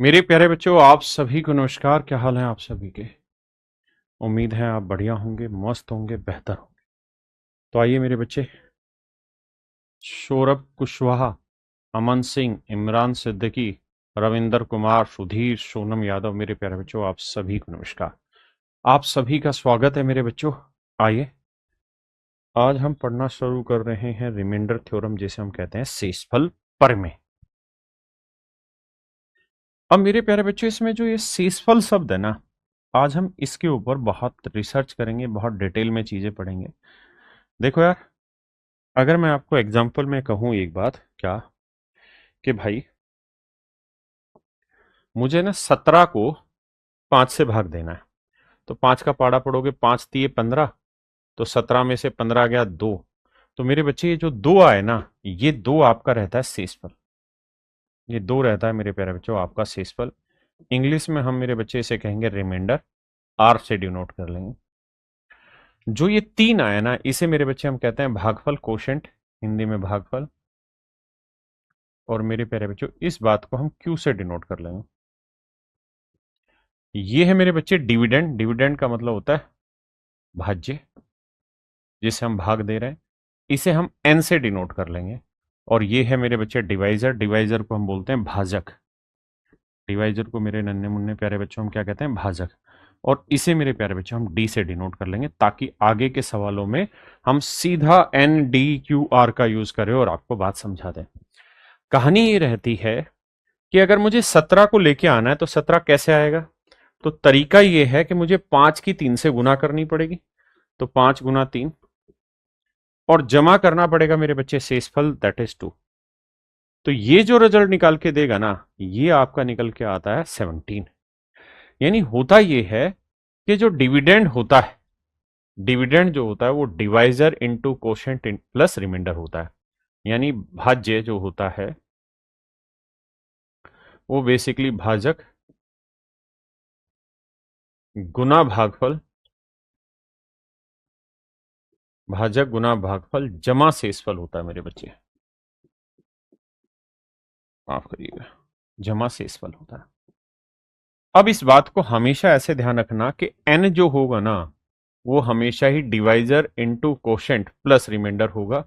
मेरे प्यारे बच्चों, आप सभी को नमस्कार। क्या हाल है आप सभी के? उम्मीद है आप बढ़िया होंगे, मस्त होंगे, बेहतर होंगे। तो आइए मेरे बच्चे, सौरभ कुशवाहा, अमन सिंह, इमरान सिद्दीकी, रविंदर कुमार, सुधीर, सोनम यादव, मेरे प्यारे बच्चों आप सभी को नमस्कार। आप सभी का स्वागत है मेरे बच्चों। आइए, आज हम पढ़ना शुरू कर रहे हैं रिमाइंडर थ्योरम, जिसे हम कहते हैं शेषफल प्रमेय। अब मेरे प्यारे बच्चों, इसमें जो ये शेषफल शब्द है ना, आज हम इसके ऊपर बहुत रिसर्च करेंगे, बहुत डिटेल में चीजें पढ़ेंगे। देखो यार, अगर मैं आपको एग्जाम्पल में कहूं एक बात, क्या कि भाई मुझे ना 17 को 5 से भाग देना है। तो 5 का पाड़ा पड़ोगे, 5 तिये 15, तो 17 में से 15 गया 2। तो मेरे बच्चे ये जो 2 आए ना, ये 2 आपका रहता है शेषफल। ये 2 रहता है मेरे प्यारे बच्चों आपका शेषफल। इंग्लिश में हम मेरे बच्चे इसे कहेंगे रिमाइंडर, आर से डिनोट कर लेंगे। जो ये 3 आया ना, इसे मेरे बच्चे हम कहते हैं भागफल, कोशेंट, हिंदी में भागफल। और मेरे प्यारे बच्चों, इस बात को हम क्यू से डिनोट कर लेंगे। ये है मेरे बच्चे डिविडेंड। डिविडेंड का मतलब होता है भाज्य, जिसे हम भाग दे रहे हैं। इसे हम एन से डिनोट कर लेंगे। और ये है मेरे बच्चे डिवाइजर। डिवाइजर को हम बोलते हैं भाजक। डिवाइजर को मेरे नन्हे मुन्ने प्यारे बच्चों हम क्या कहते हैं? भाजक। और इसे मेरे प्यारे बच्चों हम डी से डिनोट कर लेंगे, ताकि आगे के सवालों में हम सीधा एन डी क्यू आर का यूज करें और आपको बात समझा दें। कहानी ये रहती है कि अगर मुझे 17 को लेके आना है तो 17 कैसे आएगा? तो तरीका ये है कि मुझे 5 की 3 से गुना करनी पड़ेगी। तो 5 गुना 3, और जमा करना पड़ेगा मेरे बच्चे शेषफल, दैट इज 2। तो ये जो रिजल्ट निकाल के देगा ना, ये आपका निकल के आता है 17। यानी होता ये है कि जो डिविडेंड होता है, डिविडेंड जो होता है वो divisor into quotient plus remainder होता है। यानी भाज्य जो होता है वो बेसिकली भाजक गुना भागफल, भाजक गुना भागफल जमा शेषफल होता है मेरे बच्चे। माफ करिएगा, जमा शेषफल होता है। अब इस बात को हमेशा ऐसे ध्यान रखना कि n जो होगा ना, वो हमेशा ही divisor into quotient plus remainder होगा।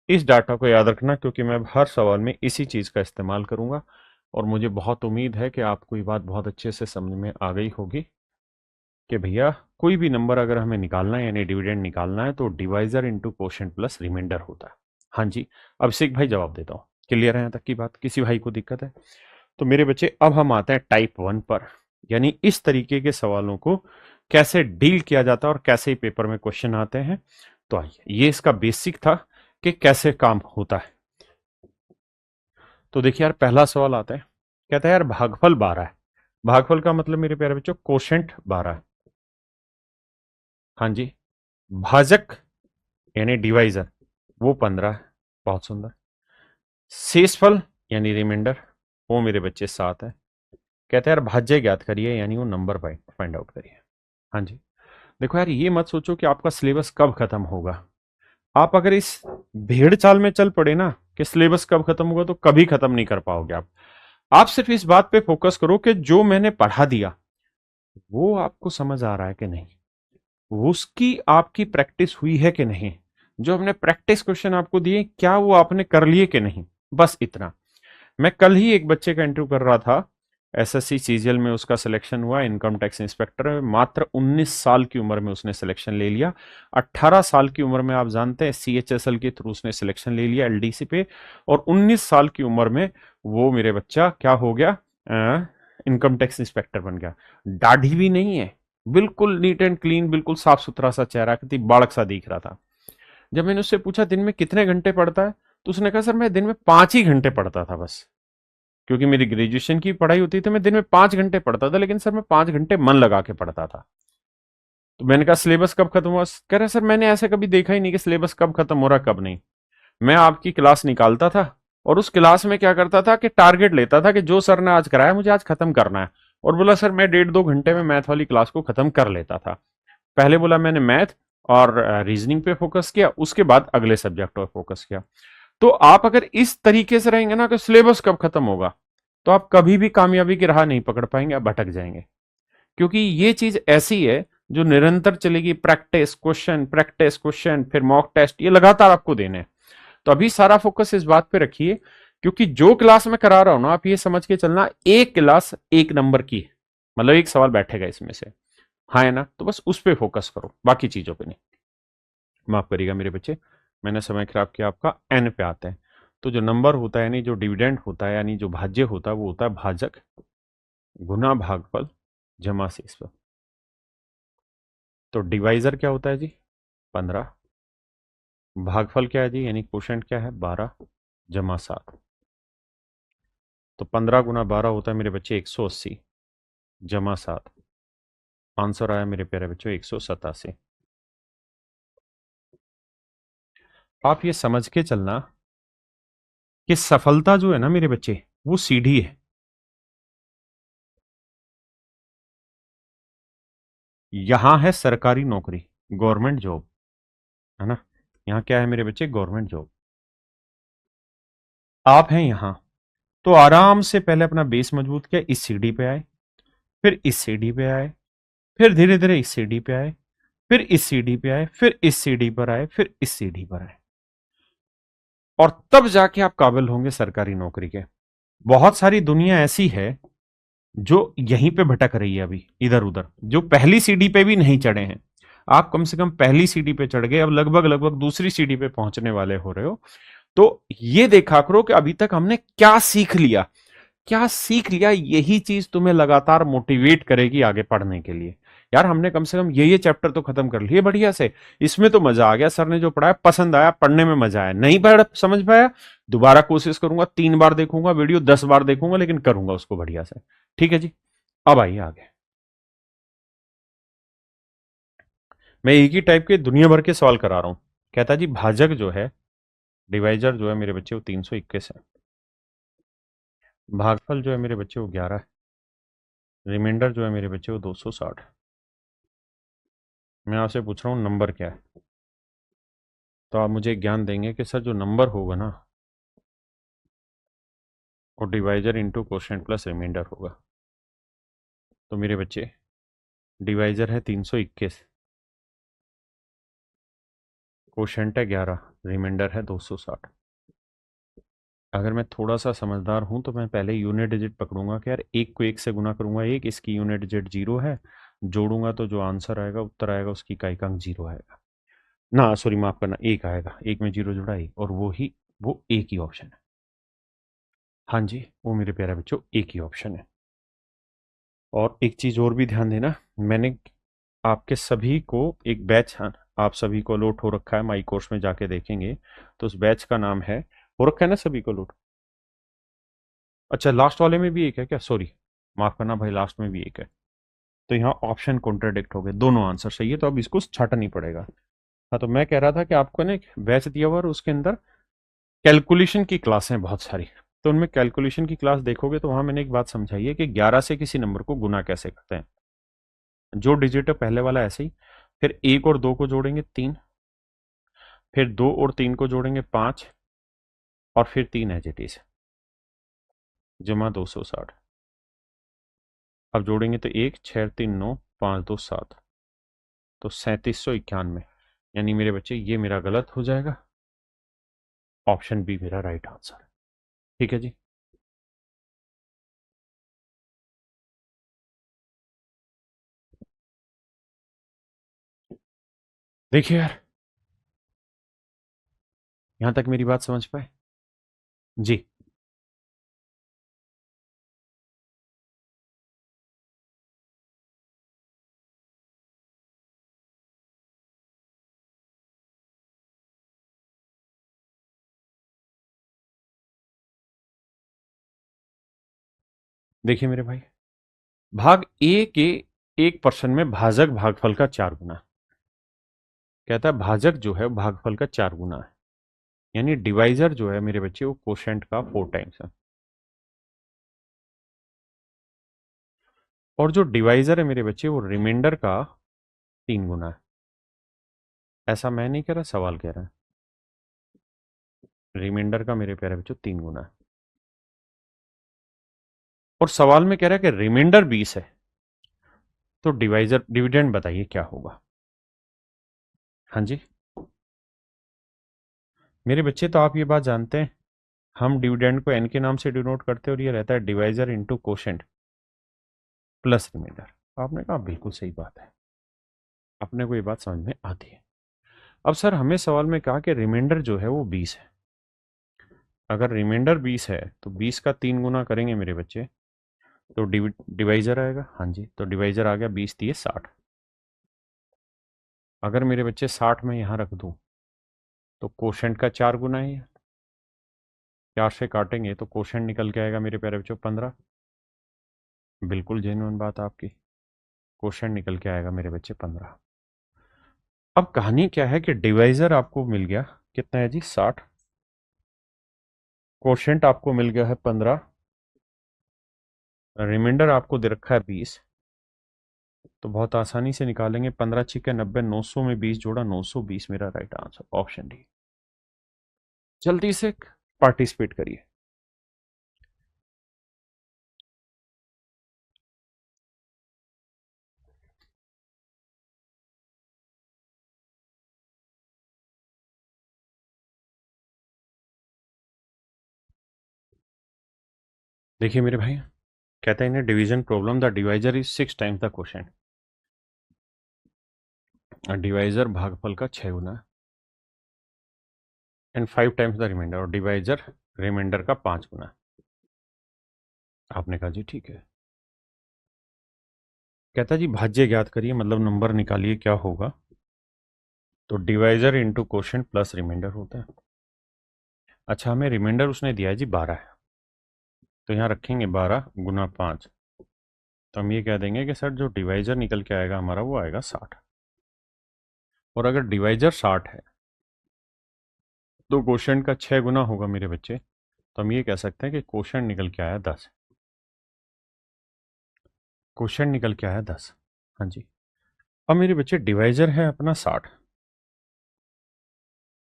इस डाटा को याद रखना, क्योंकि मैं हर सवाल में इसी चीज का इस्तेमाल करूंगा। और मुझे बहुत उम्मीद है कि आपको ये बात बहुत अच्छे से समझ में आ गई होगी कि भैया कोई भी नंबर अगर हमें निकालना है, यानी डिविडेंड निकालना है, तो divisor into quotient plus remainder होता है। हाँ जी, अभिषेक भाई जवाब देता हूँ। क्लियर है यहाँ तक की बात? किसी भाई को दिक्कत है? तो मेरे बच्चे, अब हम आते हैं टाइप 1 पर, यानी इस तरीके के सवालों को कैसे डील किया जाता है और कैसे पेपर में क्वेश्चन आते हैं। तो आइए, ये इसका बेसिक था कि कैसे काम होता है। तो देखिए यार, पहला सवाल आता है, कहता है यार भागफल 12 है। भागफल का मतलब मेरे प्यारे बच्चों कोशेंट 12 है। हाँ जी। भाजक यानी डिवाइजर वो 15 है। बहुत सुंदर। शेषफल यानी रिमाइंडर, वो मेरे बच्चे 7 है। कहते हैं यार भाज्य ज्ञात करिए, यानी वो नंबर फाइंड आउट करिए। हाँ जी। देखो यार, ये मत सोचो कि आपका सिलेबस कब खत्म होगा। आप अगर इस भेड़ चाल में चल पड़े ना कि सिलेबस कब खत्म होगा, तो कभी खत्म नहीं कर पाओगे आप सिर्फ इस बात पे फोकस करो कि जो मैंने पढ़ा दिया वो आपको समझ आ रहा है कि नहीं, उसकी आपकी प्रैक्टिस हुई है कि नहीं, जो हमने प्रैक्टिस क्वेश्चन आपको दिए क्या वो आपने कर लिए कि नहीं, बस इतना। मैं कल ही एक बच्चे का इंटरव्यू कर रहा था, एसएससी सीजीएल में उसका सिलेक्शन हुआ, इनकम टैक्स इंस्पेक्टर है। मात्र 19 साल की उम्र में उसने सिलेक्शन ले लिया। 18 साल की उम्र में आप जानते हैं सीएचएसएल के थ्रू उसने सिलेक्शन ले लिया एलडीसी पे। और 19 साल की उम्र में वो मेरे बच्चा क्या हो गया? इनकम टैक्स इंस्पेक्टर बन गया। दाढ़ी भी नहीं है, बिल्कुल नीट एंड क्लीन, बिल्कुल साफ सुथरा सा चेहरा, कितनी बालक सा दिख रहा था। जब मैंने उससे पूछा दिन में कितने घंटे पढ़ता है, तो उसने कहा सर मैं दिन में 5 ही घंटे पढ़ता था बस। क्योंकि मेरी ग्रेजुएशन की पढ़ाई होती थी तो मैं दिन में 5 घंटे पढ़ता था, लेकिन सर मैं 5 घंटे मन लगा के पढ़ता था। तो मैंने कहा सिलेबस कब खत्म हुआ? कह रहा सर मैंने ऐसे कभी देखा ही नहीं कि सिलेबस कब खत्म हो रहा कब नहीं। मैं आपकी क्लास निकालता था और उस क्लास में क्या करता था कि टारगेट लेता था कि जो सर ने आज कराया मुझे आज खत्म करना है। और बोला सर मैं 1.5-2 घंटे में मैथ वाली क्लास को खत्म कर लेता था। पहले बोला मैंने मैथ और रीजनिंग पे फोकस किया, उसके बाद अगले सब्जेक्ट पर फोकस किया। तो आप अगर इस तरीके से रहेंगे ना, तो सिलेबस कब खत्म होगा? तो आप कभी भी कामयाबी की राह नहीं पकड़ पाएंगे, आप भटक जाएंगे। क्योंकि ये चीज ऐसी है जो निरंतर चलेगी, प्रैक्टिस क्वेश्चन फिर मॉक टेस्ट, ये लगातार आपको देने हैं। तो अभी सारा फोकस इस बात पे रखिए, क्योंकि जो क्लास मैं करा रहा हूं ना, आप ये समझ के चलना, एक क्लास एक नंबर की, मतलब एक सवाल बैठेगा इसमें से, हाँ है ना, तो बस उस पे फोकस करो, बाकी चीजों पे नहीं। माफ करिएगा मेरे बच्चे, मैंने समय खराब किया आपका। एन पे आते हैं। तो जो नंबर होता है, यानी जो डिविडेंड होता है, यानी जो भाज्य होता है, वो होता है भाजक गुना भागफल जमा शेष पर। तो डिवाइजर क्या होता है जी? 15। भागफल क्या है जी, यानी क्वोशंट क्या है? 12 जमा 7। तो 15 गुना 12 होता है मेरे बच्चे 180 जमा 7। आंसर आया मेरे प्यारे बच्चों 187। आप ये समझ के चलना कि सफलता जो है ना मेरे बच्चे, वो सीढ़ी है। यहां है सरकारी नौकरी, गवर्नमेंट जॉब, है ना। यहाँ क्या है मेरे बच्चे? Government job. आप हैं यहां, तो आराम से पहले अपना बेस मजबूत किया, इस सीढ़ी पे आए, फिर इस सीढ़ी पे आए, फिर धीरे धीरे इस सीढ़ी पे आए, फिर इस सीढ़ी पे आए, फिर इस सीढ़ी पर आए, फिर इस सीढ़ी पर आए, और तब जाके आप काबिल होंगे सरकारी नौकरी के। बहुत सारी दुनिया ऐसी है जो यहीं पे भटक रही है अभी, इधर उधर, जो पहली सीढ़ी पे भी नहीं चढ़े हैं। आप कम से कम पहली सीढ़ी पे चढ़ गए, अब लगभग लगभग दूसरी सीढ़ी पे पहुंचने वाले हो रहे हो। तो ये देखा करो कि अभी तक हमने क्या सीख लिया, क्या सीख लिया, यही चीज तुम्हें लगातार मोटिवेट करेगी आगे पढ़ने के लिए। यार हमने कम से कम ये चैप्टर तो खत्म कर लिए बढ़िया से, इसमें तो मजा आ गया, सर ने जो पढ़ाया पसंद आया, पढ़ने में मजा आया, नहीं पढ़ समझ पाया, दोबारा कोशिश करूंगा, 3 बार देखूंगा वीडियो, 10 बार देखूंगा, लेकिन करूंगा उसको बढ़िया से। ठीक है जी। अब आइए आगे। मैं एक ही टाइप के दुनिया भर के सवाल करा रहा हूं। कहता जी भाजक जो है, डिवाइजर जो है मेरे बच्चे, वो 321 है। भागफल जो है मेरे बच्चे, वो 11 है। रिमाइंडर जो है मेरे बच्चे, वो 260। मैं आपसे पूछ रहा हूँ नंबर क्या है? तो आप मुझे ज्ञान देंगे कि सर जो नंबर होगा ना, वो divisor into quotient plus remainder होगा। तो मेरे बच्चे, डिवाइजर है 321, क्वोशंट है 11, रिमाइंडर है 260। अगर मैं थोड़ा सा समझदार हूं तो मैं पहले यूनिट डिजिट पकड़ूंगा कि यार एक को एक से गुना करूंगा, एक इसकी यूनिट डिजिट 0 है, जोड़ूंगा तो जो आंसर आएगा, उत्तर आएगा, उसकी इकाई का अंक 0 आएगा ना, सॉरी माफ करना, एक आएगा, एक में 0 जुड़ा एक, और वो एक ही ऑप्शन है। हाँ जी, वो मेरे प्यारे बच्चों एक ही ऑप्शन है। और एक चीज और भी ध्यान देना, मैंने आपके सभी को एक बैच, हाँ, आप सभी को लोड हो रखा है, माई कोर्स में जाके देखेंगे तो उस बैच का नाम है, हो रखा है ना सभी को लोड? अच्छा, लास्ट वाले में भी एक है क्या? सॉरी, माफ करना भाई, लास्ट में भी एक है। तो यहाँ ऑप्शन कॉन्ट्राडिक्ट हो गए, दोनों आंसर सही है, तो अब इसको छाटा नहीं पड़ेगा। हाँ, तो मैं कह रहा था कि आपको ना एक बैच दिया हुआ और उसके अंदर कैलकुलेशन की क्लास है बहुत सारी। तो उनमें कैलकुलेशन की क्लास देखोगे तो वहां मैंने एक बात समझाई है कि 11 से किसी नंबर को गुना कैसे करते हैं। जो डिजिट है पहले वाला ऐसे ही, फिर एक और दो को जोड़ेंगे 3, फिर 2 और 3 को जोड़ेंगे 5, और फिर 3 एज इट इज जमा 260। अब जोड़ेंगे तो 1 6 3 9 5 2 7, तो 3791। यानी मेरे बच्चे ये मेरा गलत हो जाएगा, ऑप्शन बी मेरा राइट आंसर। ठीक है जी। देखिए यार, यहां तक मेरी बात समझ पाए जी? देखिए मेरे भाई, भाग ए के 1% में भाजक भागफल का 4 गुना। कहता है भाजक जो है भागफल का 4 गुना है, यानी डिवाइजर जो है मेरे बच्चे, वो कोशेंट का 4 टाइम्स है। और जो डिवाइजर है मेरे बच्चे, वो रिमाइंडर का 3 गुना है। ऐसा मैं नहीं कह रहा, सवाल कह रहा है। रिमाइंडर का मेरे प्यारे बच्चों 3 गुना है। और सवाल में कह रहा है कि रिमाइंडर 20 है, तो डिवाइजर डिविडेंड बताइए क्या होगा। हाँ जी मेरे बच्चे, तो आप ये बात जानते हैं, हम डिविडेंड को एन के नाम से डिनोट करते हैं और ये रहता है divisor into quotient plus remainder. आपने कहा बिल्कुल सही बात है, अपने को ये बात समझ में आती है। अब सर हमें सवाल में कहा कि रिमाइंडर जो है वो 20 है। अगर रिमाइंडर 20 है तो 20 का 3 गुना करेंगे मेरे बच्चे तो डिवाइजर आएगा। हाँ जी, तो डिवाइजर आ गया 20 दिए 60। अगर मेरे बच्चे 60 में यहाँ रख दूँ तो कोशेंट का 4 गुना है, 4 से काटेंगे तो कोशेंट निकल के आएगा मेरे प्यारे बच्चों 15। बिल्कुल जेन्युइन बात आपकी, कोशेंट निकल के आएगा मेरे बच्चे 15। अब कहानी क्या है कि डिवाइजर आपको मिल गया कितना है जी 60, कोशेंट आपको मिल गया है 15, रिमाइंडर आपको दे रखा है 20। तो बहुत आसानी से निकालेंगे, 15 छिके 90, 900 में 20 जोड़ा 920 मेरा राइट आंसर, ऑप्शन डी। जल्दी से पार्टिसिपेट करिए। देखिए मेरे भाई, कहते हैं इन्हें division problem, the divisor is 6 times the quotient. Divisor भागफल का 6 गुना एंड 5 टाइम्स द रिमाइंडर, और डिवाइजर रिमाइंडर का 5 गुना। आपने कहा जी ठीक है। कहता जी भाज्य ज्ञात करिए, मतलब नंबर निकालिए क्या होगा। तो divisor into quotient plus remainder होता है। अच्छा हमें रिमाइंडर उसने दिया है जी 12 है, तो यहाँ रखेंगे 12 गुना 5। तो हम ये कह देंगे कि सर जो डिवाइजर निकल के आएगा हमारा वो आएगा 60। और अगर डिवाइजर 60 है तो क्वोशेंट का 6 गुना होगा मेरे बच्चे, तो हम ये कह सकते हैं कि क्वोशेंट निकल के आया 10। क्वोशेंट निकल के आया 10। हाँ जी। अब मेरे बच्चे डिवाइजर है अपना 60,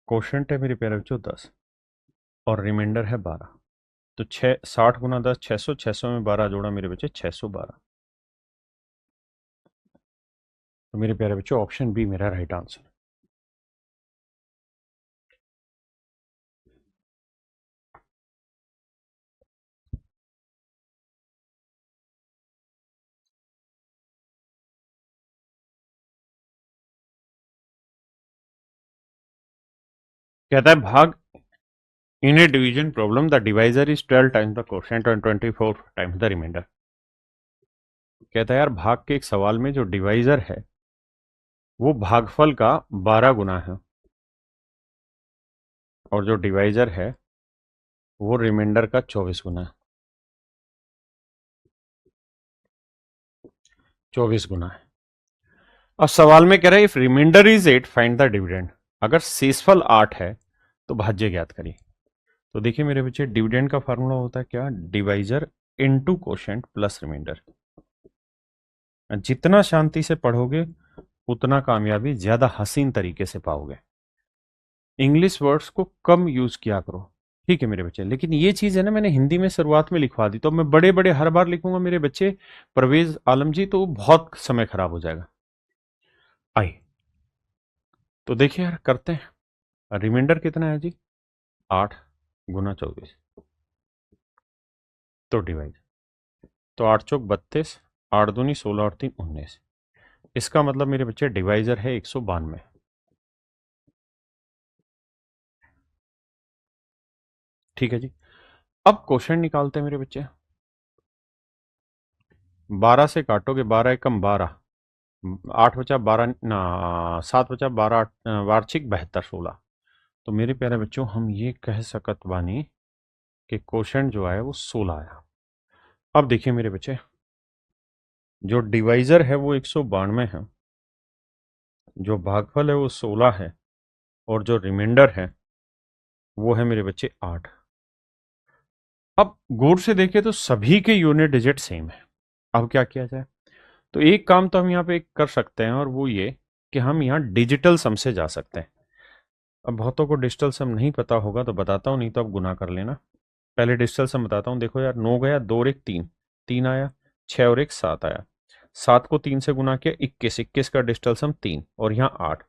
क्वोशेंट है मेरे प्यारे बच्चों 10, और रिमाइंडर है 12। तो 60 गुना 10 600, 600 में 12 जोड़ा मेरे बच्चे 612। तो मेरे प्यारे बच्चों ऑप्शन बी मेरा राइट आंसर। कहता है भाग in a division problem the divisor is 12 times the quotient and 24 times the remainder. कहता है यार भाग के एक सवाल में जो डिवाइजर है वो भागफल का 12 गुना है, और जो डिवाइजर है वो रिमाइंडर का 24 गुना है। 24 गुना है। अब सवाल में कह रहा है if remainder is 8 find the dividend. अगर शेषफल 8 है तो भाज्य ज्ञात करिए। तो देखिए मेरे बच्चे, डिविडेंड का फार्मूला होता है क्या, divisor into quotient plus remainder. जितना शांति से पढ़ोगे उतना कामयाबी ज्यादा हसीन तरीके से पाओगे। इंग्लिश वर्ड्स को कम यूज किया करो, ठीक है मेरे बच्चे। लेकिन ये चीज है ना, मैंने हिंदी में शुरुआत में लिखवा दी, तो मैं बड़े बड़े हर बार लिखूंगा मेरे बच्चे परवेज आलम जी, तो बहुत समय खराब हो जाएगा। आई तो देखिए यार करते हैं, रिमाइंडर कितना है जी 8 गुना 24, तो डिवाइड, तो 8 चौक 32, 8 दूनी 16 और 3 19। इसका मतलब मेरे बच्चे डिवाइजर है 192। ठीक है जी। अब क्वेश्चन निकालते हैं मेरे बच्चे। 12 से काटोगे, 12 एकम 12, 8 बचा 12 ना 7 बचा 12, वार्षिक 72 16। तो मेरे प्यारे बच्चों हम ये कह सकत बानी कि क्वेश्चन जो आया वो 16 आया। अब देखिए मेरे बच्चे, जो डिवाइजर है वो 192 है, जो भागफल है वो 16 है, और जो रिमाइंडर है वो है मेरे बच्चे 8। अब गौर से देखें तो सभी के यूनिट डिजिट सेम है। अब क्या किया जाए, तो एक काम तो हम यहाँ पे कर सकते हैं, और वो ये कि हम यहाँ डिजिटल सम से जा सकते हैं। अब बहुतों को डिजिटल सम नहीं पता होगा तो बताता हूँ, नहीं तो अब गुना कर लेना। पहले डिजिटल सम बताता हूँ। देखो यार 9 गया 2 और 1 3, 3 आया, 6 और 1 7 आया, 7 को 3 से गुना किया 21, 21 का डिजिटल सम 3 और यहाँ 8,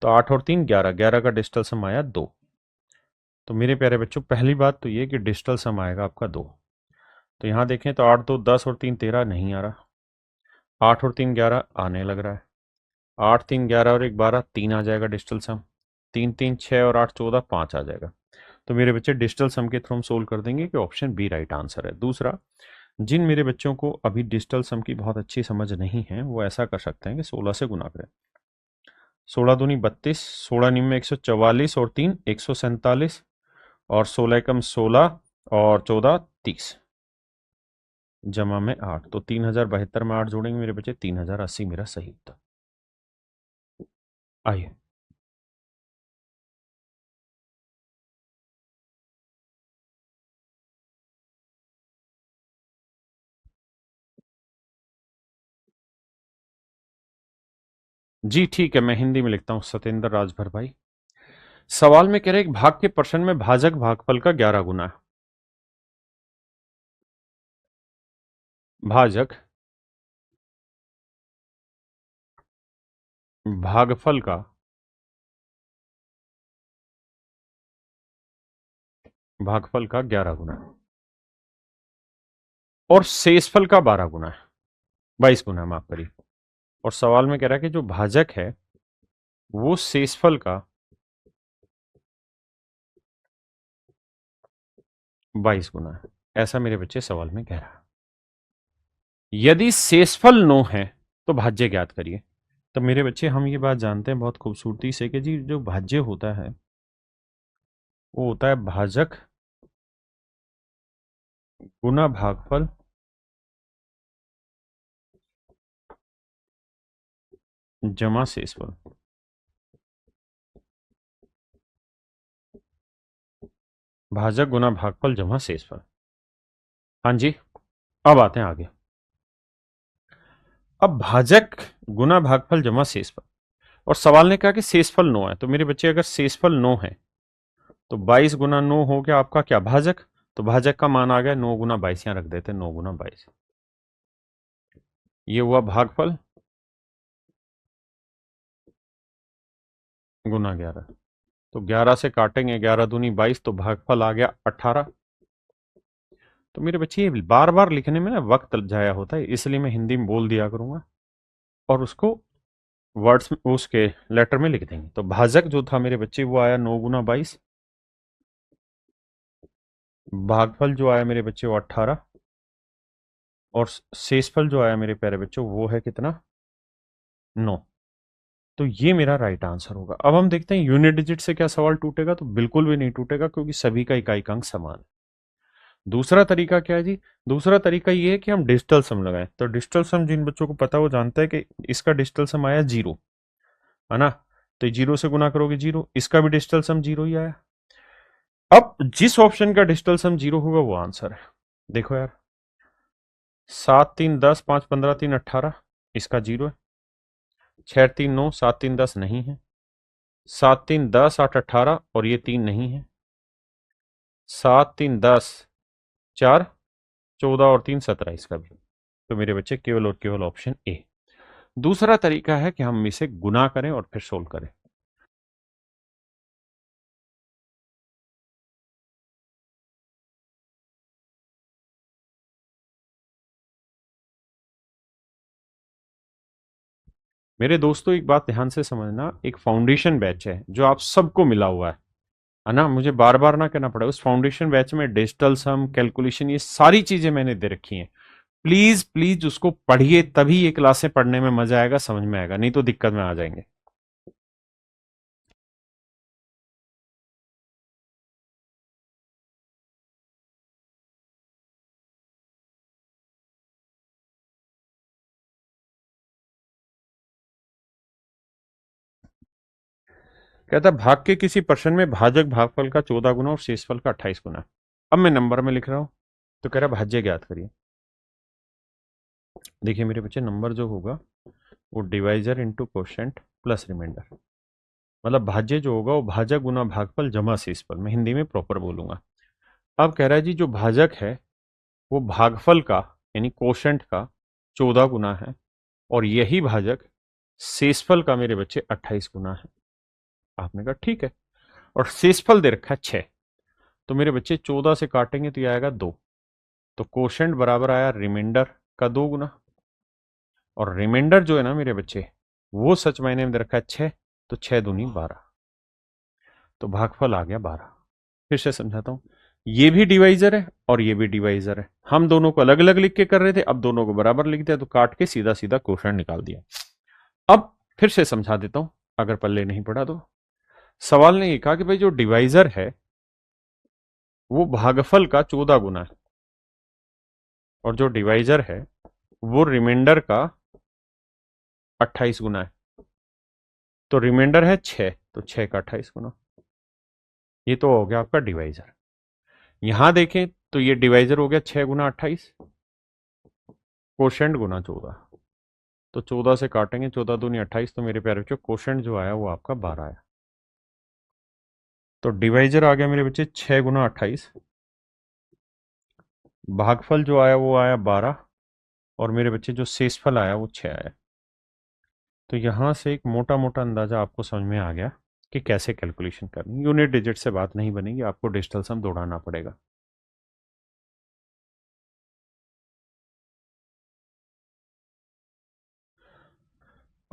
तो 8 और 3 11, 11 का डिजिटल सम आया 2। तो मेरे प्यारे बच्चों पहली बात तो ये कि डिजिटल सम आएगा आपका 2। तो यहाँ देखें तो 8 2 10 और 3 13 नहीं आ रहा, 8 और 3 11 आने लग रहा है, 8 3 11 और 1 12, 3 आ जाएगा डिजिटल सम, 3 3 6 और 8 14, 5 आ जाएगा। तो मेरे बच्चे डिजिटल सम के थ्रू हम सोल्व कर देंगे कि ऑप्शन बी राइट आंसर है। दूसरा, जिन मेरे बच्चों को अभी डिजिटल सम की बहुत अच्छी समझ नहीं है वो ऐसा कर सकते हैं कि 16 से गुना करें, 16 दूनी 32, 16 निम 144 और 3 147 और 16 एकम 16 और 14 30 जमा में 8, तो 3072 में 8 जोड़ेंगे मेरे बच्चे 3080 मेरा सही उत्तर। आइए जी ठीक है, मैं हिंदी में लिखता हूं, सत्येंद्र राजभर भाई। सवाल में कह रहे एक भाग के प्रश्न में भाजक भागफल का 11 गुना है। भाजक भागफल का भागफल का 11 गुना है और शेषफल का 12 गुना है, 22 गुना है, माफ करिए। और सवाल में कह रहा है कि जो भाजक है वो शेषफल का 22 गुना है, ऐसा मेरे बच्चे सवाल में कह रहा है। यदि शेषफल 9 है तो भाज्य ज्ञात करिए। तो मेरे बच्चे हम ये बात जानते हैं बहुत खूबसूरती से कि जी जो भाज्य होता है वो होता है भाजक गुना भागफल जमा शेषफल। भाजक गुना भागफल जमा शेषफल। हाँ जी, अब आते हैं आगे। अब भाजक गुना भागफल जमा शेषफल, और सवाल ने कहा कि शेषफल 9 है, तो मेरे बच्चे अगर शेषफल 9 है तो 22 गुना 9 हो गया आपका क्या भाजक, तो भाजक का मान आ गया 9 गुना 22, यहां रख देते हैं 9 गुना 22, ये हुआ भागफल गुना 11, तो 11 से काटेंगे, 11 दूनी 22, तो भागफल आ गया 18। तो मेरे बच्चे ये बार बार लिखने में ना वक्त जाया होता है, इसलिए मैं हिंदी में बोल दिया करूंगा और उसको वर्ड्स में उसके लेटर में लिख देंगे। तो भाजक जो था मेरे बच्चे वो आया 9 गुना 22, भागफल जो आया मेरे बच्चे वो 18, और शेषफल जो आया मेरे प्यारे बच्चों वो है कितना 9। तो ये मेरा राइट आंसर होगा। अब हम देखते हैं यूनिट डिजिट से क्या सवाल टूटेगा, तो बिल्कुल भी नहीं टूटेगा क्योंकि सभी का इकाई अंक समान है। दूसरा तरीका क्या है जी, दूसरा तरीका ये है कि हम डिजिटल सम लगाएं। तो डिजिटल सम जिन बच्चों को पता है वो जानता है कि इसका डिजिटल सम आया 0, है ना, तो 0 से गुना करोगे 0, इसका भी डिजिटल सम 0 ही आया। अब जिस ऑप्शन का डिजिटल सम 0 होगा वो आंसर है। देखो यार, 7 3 10 5 15 3 18, इसका 0 है, 6 3 9 7 3 10 नहीं है, 7 3 10 8 18 और ये 3 नहीं है, 7 3 10 4 14 और 3 17, इसका भी। तो मेरे बच्चे केवल और केवल ऑप्शन ए। दूसरा तरीका है कि हम इसे गुना करें और फिर सोल्व करें। मेरे दोस्तों एक बात ध्यान से समझना, एक फाउंडेशन बैच है जो आप सबको मिला हुआ है ना, मुझे बार बार ना कहना पड़ा, उस फाउंडेशन बैच में डिजिटल सम कैलकुलेशन ये सारी चीजें मैंने दे रखी हैं। प्लीज प्लीज उसको पढ़िए, तभी ये क्लासें पढ़ने में मजा आएगा, समझ में आएगा, नहीं तो दिक्कत में आ जाएंगे। कहता है भाग के किसी प्रश्न में भाजक भागफल का 14 गुना और शेषफल का 28 गुना। अब मैं नंबर में लिख रहा हूं, तो कह रहा है भाज्य ज्ञात करिए। देखिए मेरे बच्चे नंबर जो होगा वो divisor into quotient plus remainder, मतलब भाज्य जो होगा वो भाजक गुना भागफल जमा शेषफल, मैं हिंदी में प्रॉपर बोलूंगा। अब कह रहा है जी जो भाजक है वो भागफल का यानी कोशेंट का 14 गुना है, और यही भाजक शेषफल का मेरे बच्चे 28 गुना है। आपने कहा ठीक है, और शेषफल दे रखा है 6, तो मेरे बच्चे 14 से काटेंगे तो ये आएगा 2, तो कोशेंट बराबर आया रिमाइंडर का 2 गुना, और रिमाइंडर जो है ना मेरे बच्चे वो सच मायने में दे रखा है 6, तो 6 दूनी 12, तो भागफल आ गया 12। फिर से समझाता हूं, ये भी डिवाइजर है और ये भी डिवाइजर है, हम दोनों को अलग अलग लिख के कर रहे थे, अब दोनों को बराबर लिख दिया तो काट के सीधा सीधा कोशेंट निकाल दिया। अब फिर से समझा देता हूं, अगर पल्ले नहीं पड़ा तो। सवाल ने ये कहा कि भाई जो डिवाइजर है वो भागफल का 14 गुना है, और जो डिवाइजर है वो रिमाइंडर का 28 गुना है, तो रिमाइंडर है 6, तो 6 का 28 गुना, ये तो हो गया आपका डिवाइजर। यहां देखें तो ये डिवाइजर हो गया 6 गुना 28, कोशेंट गुना 14, तो 14 से काटेंगे, 14 दूनी 28, तो मेरे प्यारे बच्चों कोशेंट जो आया वो आपका 12 आया। तो डिवाइजर आ गया मेरे बच्चे 6 गुना 28, भागफल जो आया वो आया 12, और मेरे बच्चे जो शेषफल आया वो 6 आया। तो यहां से एक मोटा मोटा अंदाजा आपको समझ में आ गया कि कैसे कैलकुलेशन करनी। यूनिट डिजिट से बात नहीं बनेगी, आपको डिजिटल सम दौड़ाना पड़ेगा।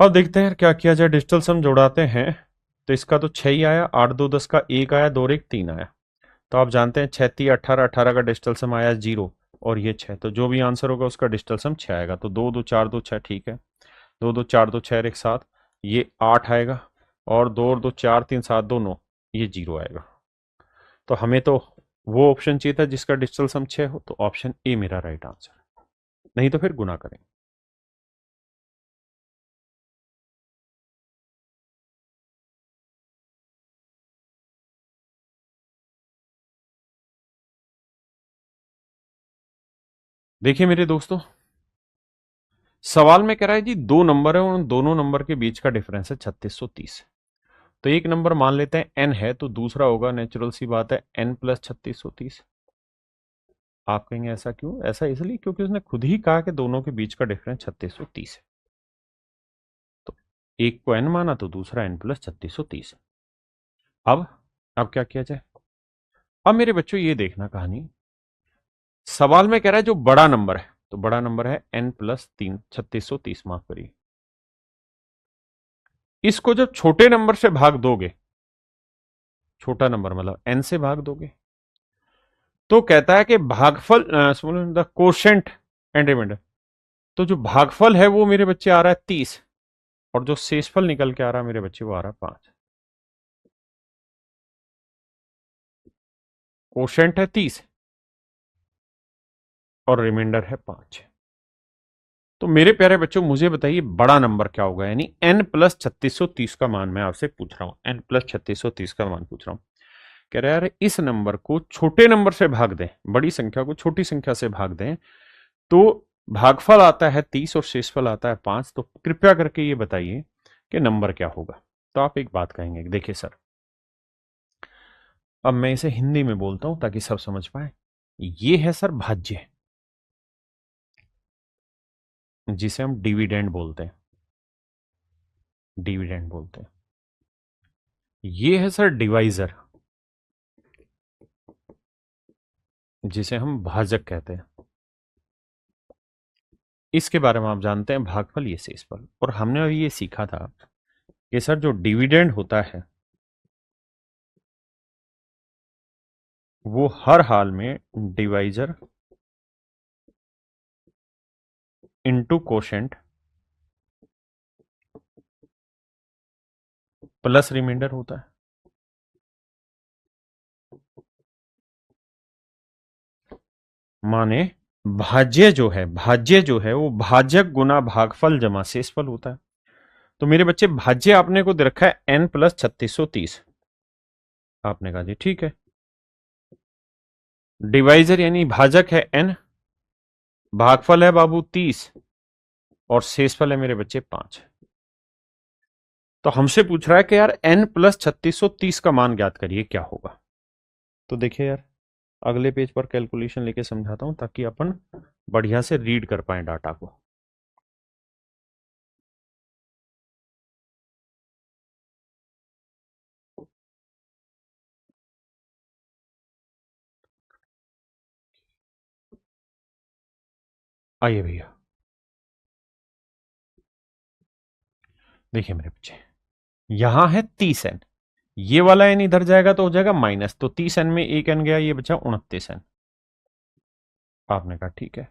अब देखते हैं क्या किया जाए। डिजिटल सम जोड़ाते हैं, तो इसका तो 6 ही आया, 8 2 10 का 1 आया, 2 और 1 3 आया, तो आप जानते हैं 6 3 18, 18 का डिजिटल सम आया 0, और ये 6, तो जो भी आंसर होगा उसका डिजिटल सम 6 आएगा। तो 2 2 4 2 6, ठीक है, 2 2 4 2 6 एक साथ, ये 8 आएगा, और 2 और 2 4 3 7 2 9, ये 0 आएगा। तो हमें तो वो ऑप्शन चाहिए था जिसका डिजिटल सम 6 हो, तो ऑप्शन ए मेरा राइट आंसर, नहीं तो फिर गुना करें। देखिए मेरे दोस्तों, सवाल में कह रहा है जी 2 नंबर है और उन दोनों नंबर के बीच का डिफरेंस है 3630। तो एक नंबर मान लेते हैं n है, तो दूसरा होगा नेचुरल सी बात है n प्लस 3630। आप कहेंगे ऐसा क्यों? ऐसा इसलिए क्योंकि उसने खुद ही कहा कि दोनों के बीच का डिफरेंस 3630 है, तो एक को n माना तो दूसरा n प्लस 3630 है। अब क्या किया जाए? अब मेरे बच्चों ये देखना कहानी, सवाल में कह रहा है जो बड़ा नंबर है, तो बड़ा नंबर है n प्लस 3 3630, माफ करिए, इसको जब छोटे नंबर से भाग दोगे, छोटा नंबर मतलब n से भाग दोगे, तो कहता है कि भागफल द कोशेंट एंड रिमाइंडर, तो जो भागफल है वो मेरे बच्चे आ रहा है 30, और जो शेषफल निकल के आ रहा है मेरे बच्चे वो आ रहा है 5। कोशेंट है 30 और रिमाइंडर है 5। तो मेरे प्यारे बच्चों मुझे बताइए बड़ा नंबर क्या होगा, यानी n प्लस 3630 का मान मैं आपसे पूछ रहा हूं, n प्लस 3630 का मान पूछ रहा हूं। कह रहा है यार इस नंबर को छोटे नंबर से भाग दें, बड़ी संख्या को छोटी संख्या से भाग दें, तो भागफल आता है 30 और शेषफल आता है 5। तो कृपया करके ये बताइए कि नंबर क्या होगा। तो आप एक बात कहेंगे, देखिए सर, अब मैं इसे हिंदी में बोलता हूं ताकि सब समझ पाए। ये है सर भाज्य, जिसे हम डिविडेंड बोलते हैं, डिविडेंड बोलते हैं। ये है सर डिवाइजर, जिसे हम भाजक कहते हैं। इसके बारे में आप जानते हैं भागफल, ये शेषफल। और हमने अभी ये सीखा था कि सर जो डिविडेंड होता है वो हर हाल में divisor into quotient plus remainder होता है। माने भाज्य जो है वो भाजक गुना भागफल जमा शेषफल होता है। तो मेरे बच्चे भाज्य आपने को दे रखा है n प्लस 3630, आपने कहा जी ठीक है। डिवाइजर यानी भाजक है n, भागफल है बाबू 30, और शेषफल है मेरे बच्चे 5। तो हमसे पूछ रहा है कि यार n प्लस 3630 का मान ज्ञात करिए, क्या होगा। तो देखिए यार, अगले पेज पर कैलकुलेशन लेके समझाता हूं ताकि अपन बढ़िया से रीड कर पाए डाटा को। आइए भैया, देखिए मेरे बच्चे, यहां है 30 एन, ये वाला एन इधर जाएगा तो हो जाएगा माइनस, तो 30 एन में एक एन गया, ये बचा 29 एन। आपने कहा ठीक है।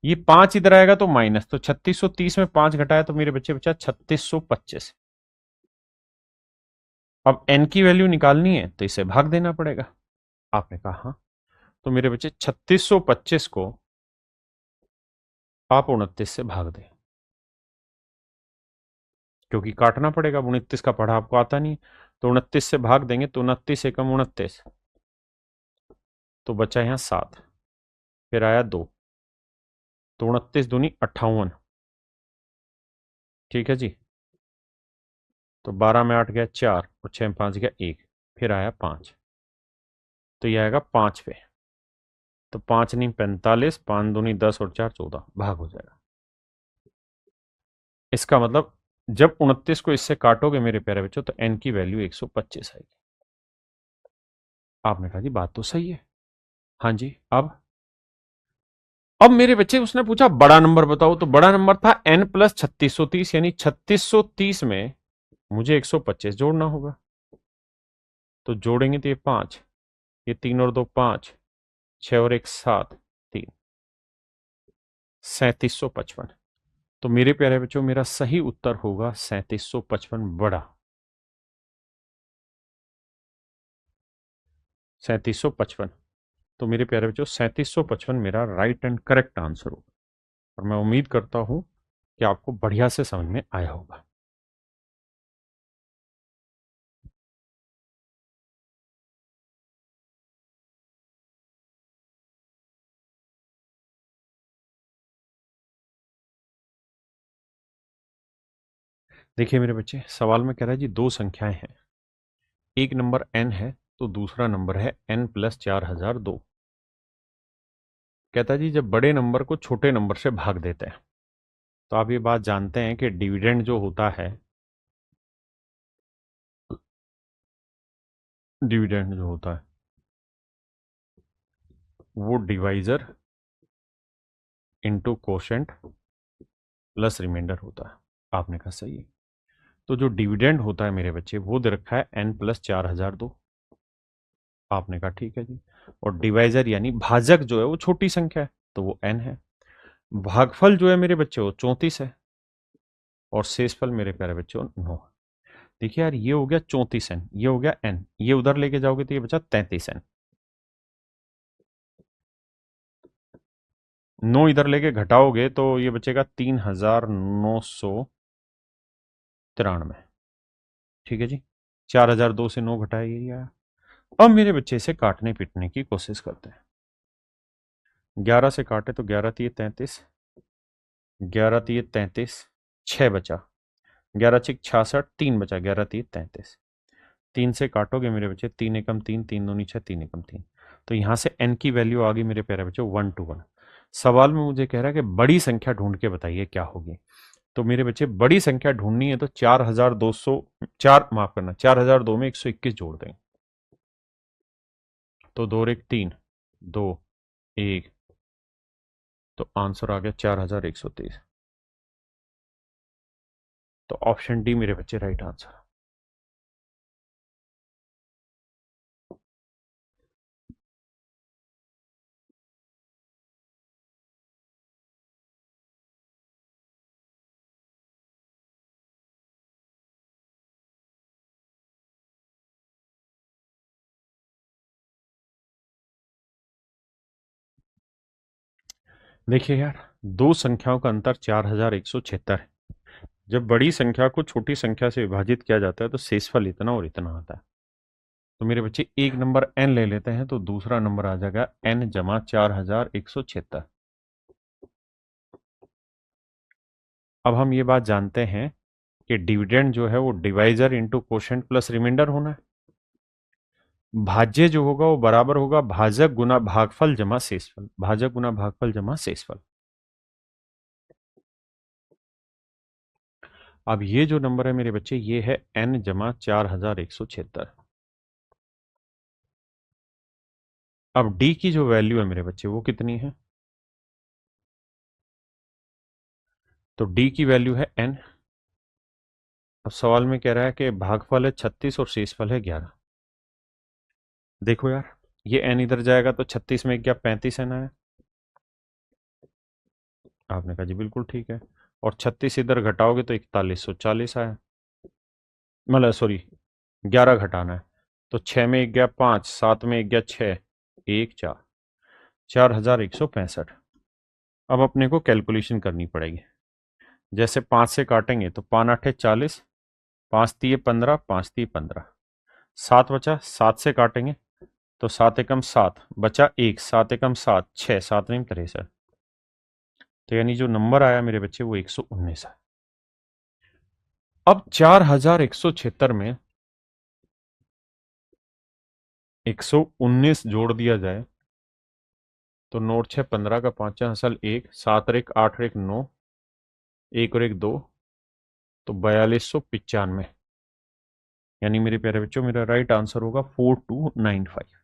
ये 5 इधर आएगा तो माइनस, तो 3630 में 5 घटाया तो मेरे बच्चे बचा 3625। अब एन की वैल्यू निकालनी है तो इसे भाग देना पड़ेगा। आपने कहा हाँ। तो मेरे बच्चे 3625 को आप 29 से भाग दें, क्योंकि काटना पड़ेगा। 29 का पढ़ा आपको आता नहीं, तो 29 से भाग देंगे तो 29 एकम 29, तो बचा यहां 7, फिर आया 2, तो 29 दूनी 58। ठीक है जी। तो 12 में 8 गया 4, और 6 में 5 गया 1, फिर आया 5, तो यह आएगा 5 पे। तो 5 नहीं 45, 5 दूनी 10 और 4 14, भाग हो जाएगा। इसका मतलब जब 29 को इससे काटोगे मेरे प्यारे बच्चों, तो एन की वैल्यू 125 आएगी। आपने कहा जी बात तो सही है। हाँ जी। अब मेरे बच्चे उसने पूछा बड़ा नंबर बताओ, तो बड़ा नंबर था n प्लस 3630, यानी 3630 में मुझे 125 जोड़ना होगा। तो जोड़ेंगे तो ये 5, ये 3 और 2 5, 6 और 1 7, 3, 3755। तो मेरे प्यारे बच्चों, मेरा सही उत्तर होगा 3755 बड़ा, 3755। तो मेरे प्यारे बच्चों, 3755 मेरा राइट एंड करेक्ट आंसर होगा, और मैं उम्मीद करता हूं कि आपको बढ़िया से समझ में आया होगा। देखिए मेरे बच्चे, सवाल में कह रहा है जी दो संख्याएं हैं, एक नंबर n है तो दूसरा नंबर है n प्लस 4002। कहता है जी जब बड़े नंबर को छोटे नंबर से भाग देते हैं, तो आप ये बात जानते हैं कि डिविडेंड जो होता है, डिविडेंड जो होता है वो divisor into quotient plus remainder होता है। आपने कहा सही है। तो जो डिविडेंड होता है मेरे बच्चे, वो दे रखा है n प्लस 4002। आपने कहा ठीक है जी। और डिवाइजर यानी भाजक जो है वो छोटी संख्या है, तो वो n है। भागफल जो है मेरे बच्चे वो 34 है, और शेषफल मेरे प्यारे बच्चों 9। देखिए यार, ये हो गया 34 एन, ये हो गया एन, ये उधर लेके जाओगे तो ये बचा 33 एन, 9 इधर लेके घटाओगे तो ये बचेगा 3993। ठीक है जी। 4002 से 9 घटाया, यही आया। अब मेरे बच्चे इसे काटने पीटने की कोशिश करते हैं। 11 से काटे तो 11 तिये 33, 11 तिये 33, 6 बचा, 11 छिक 66, 3 बचा, 11 तिये 33। 3 से काटोगे मेरे बच्चे, 3 एकम 3, 3 दूनी 6, 3 एकम 3। तो यहां से n की वैल्यू आ गई मेरे प्यारे बच्चों 1 to 1। सवाल में मुझे कह रहा है कि बड़ी संख्या ढूंढ के बताइए क्या होगी। तो मेरे बच्चे, बड़ी संख्या ढूंढनी है तो 4200, 4 माफ करना, 4002 में 121 जोड़ दें, तो 2 और 1 3, 2 1, तो आंसर आ गया 4123। तो ऑप्शन डी मेरे बच्चे राइट आंसर। देखिए यार, दो संख्याओं का अंतर 4176 है। जब बड़ी संख्या को छोटी संख्या से विभाजित किया जाता है तो शेषफल इतना और इतना आता है। तो मेरे बच्चे, एक नंबर n ले लेते हैं, तो दूसरा नंबर आ जाएगा n जमा 4176। अब हम ये बात जानते हैं कि डिविडेंड जो है वो divisor into quotient plus remainder होना है। भाज्य जो होगा वो बराबर होगा भाजक गुना भागफल जमा शेषफल, भाजक गुना भागफल जमा शेषफल। अब ये जो नंबर है मेरे बच्चे ये है n जमा 4176। अब d की जो वैल्यू है मेरे बच्चे वो कितनी है? तो d की वैल्यू है n। अब सवाल में कह रहा है कि भागफल है 36 और शेषफल है 11। देखो यार, ये n इधर जाएगा तो 36 में क्या 35 है ना है? आपने कहा जी बिल्कुल ठीक है। और 36 इधर घटाओगे तो 4140 आया, मतलब सॉरी 11 घटाना है। तो 6 में 1 गया 5, 7 में 1 गया 6, 1 4, 4165। अब अपने को कैलकुलेशन करनी पड़ेगी। जैसे 5 से काटेंगे तो 5 8 40, 5 3 15, 5 3 15, 7 बचा, 7 से काटेंगे तो 7 एकम 7 बचा 1, 7 एकम 7 6, 7 नहीं 63। तो यानी जो नंबर आया मेरे बच्चे वो 119 है। अब 4176 में 119 जोड़ दिया जाए तो 9 6 15 का 5 असल 1, 7 और 1 8 और 1 9, 1 और 1 2, तो 4295। यानी मेरे प्यारे बच्चों मेरा राइट आंसर होगा 4295।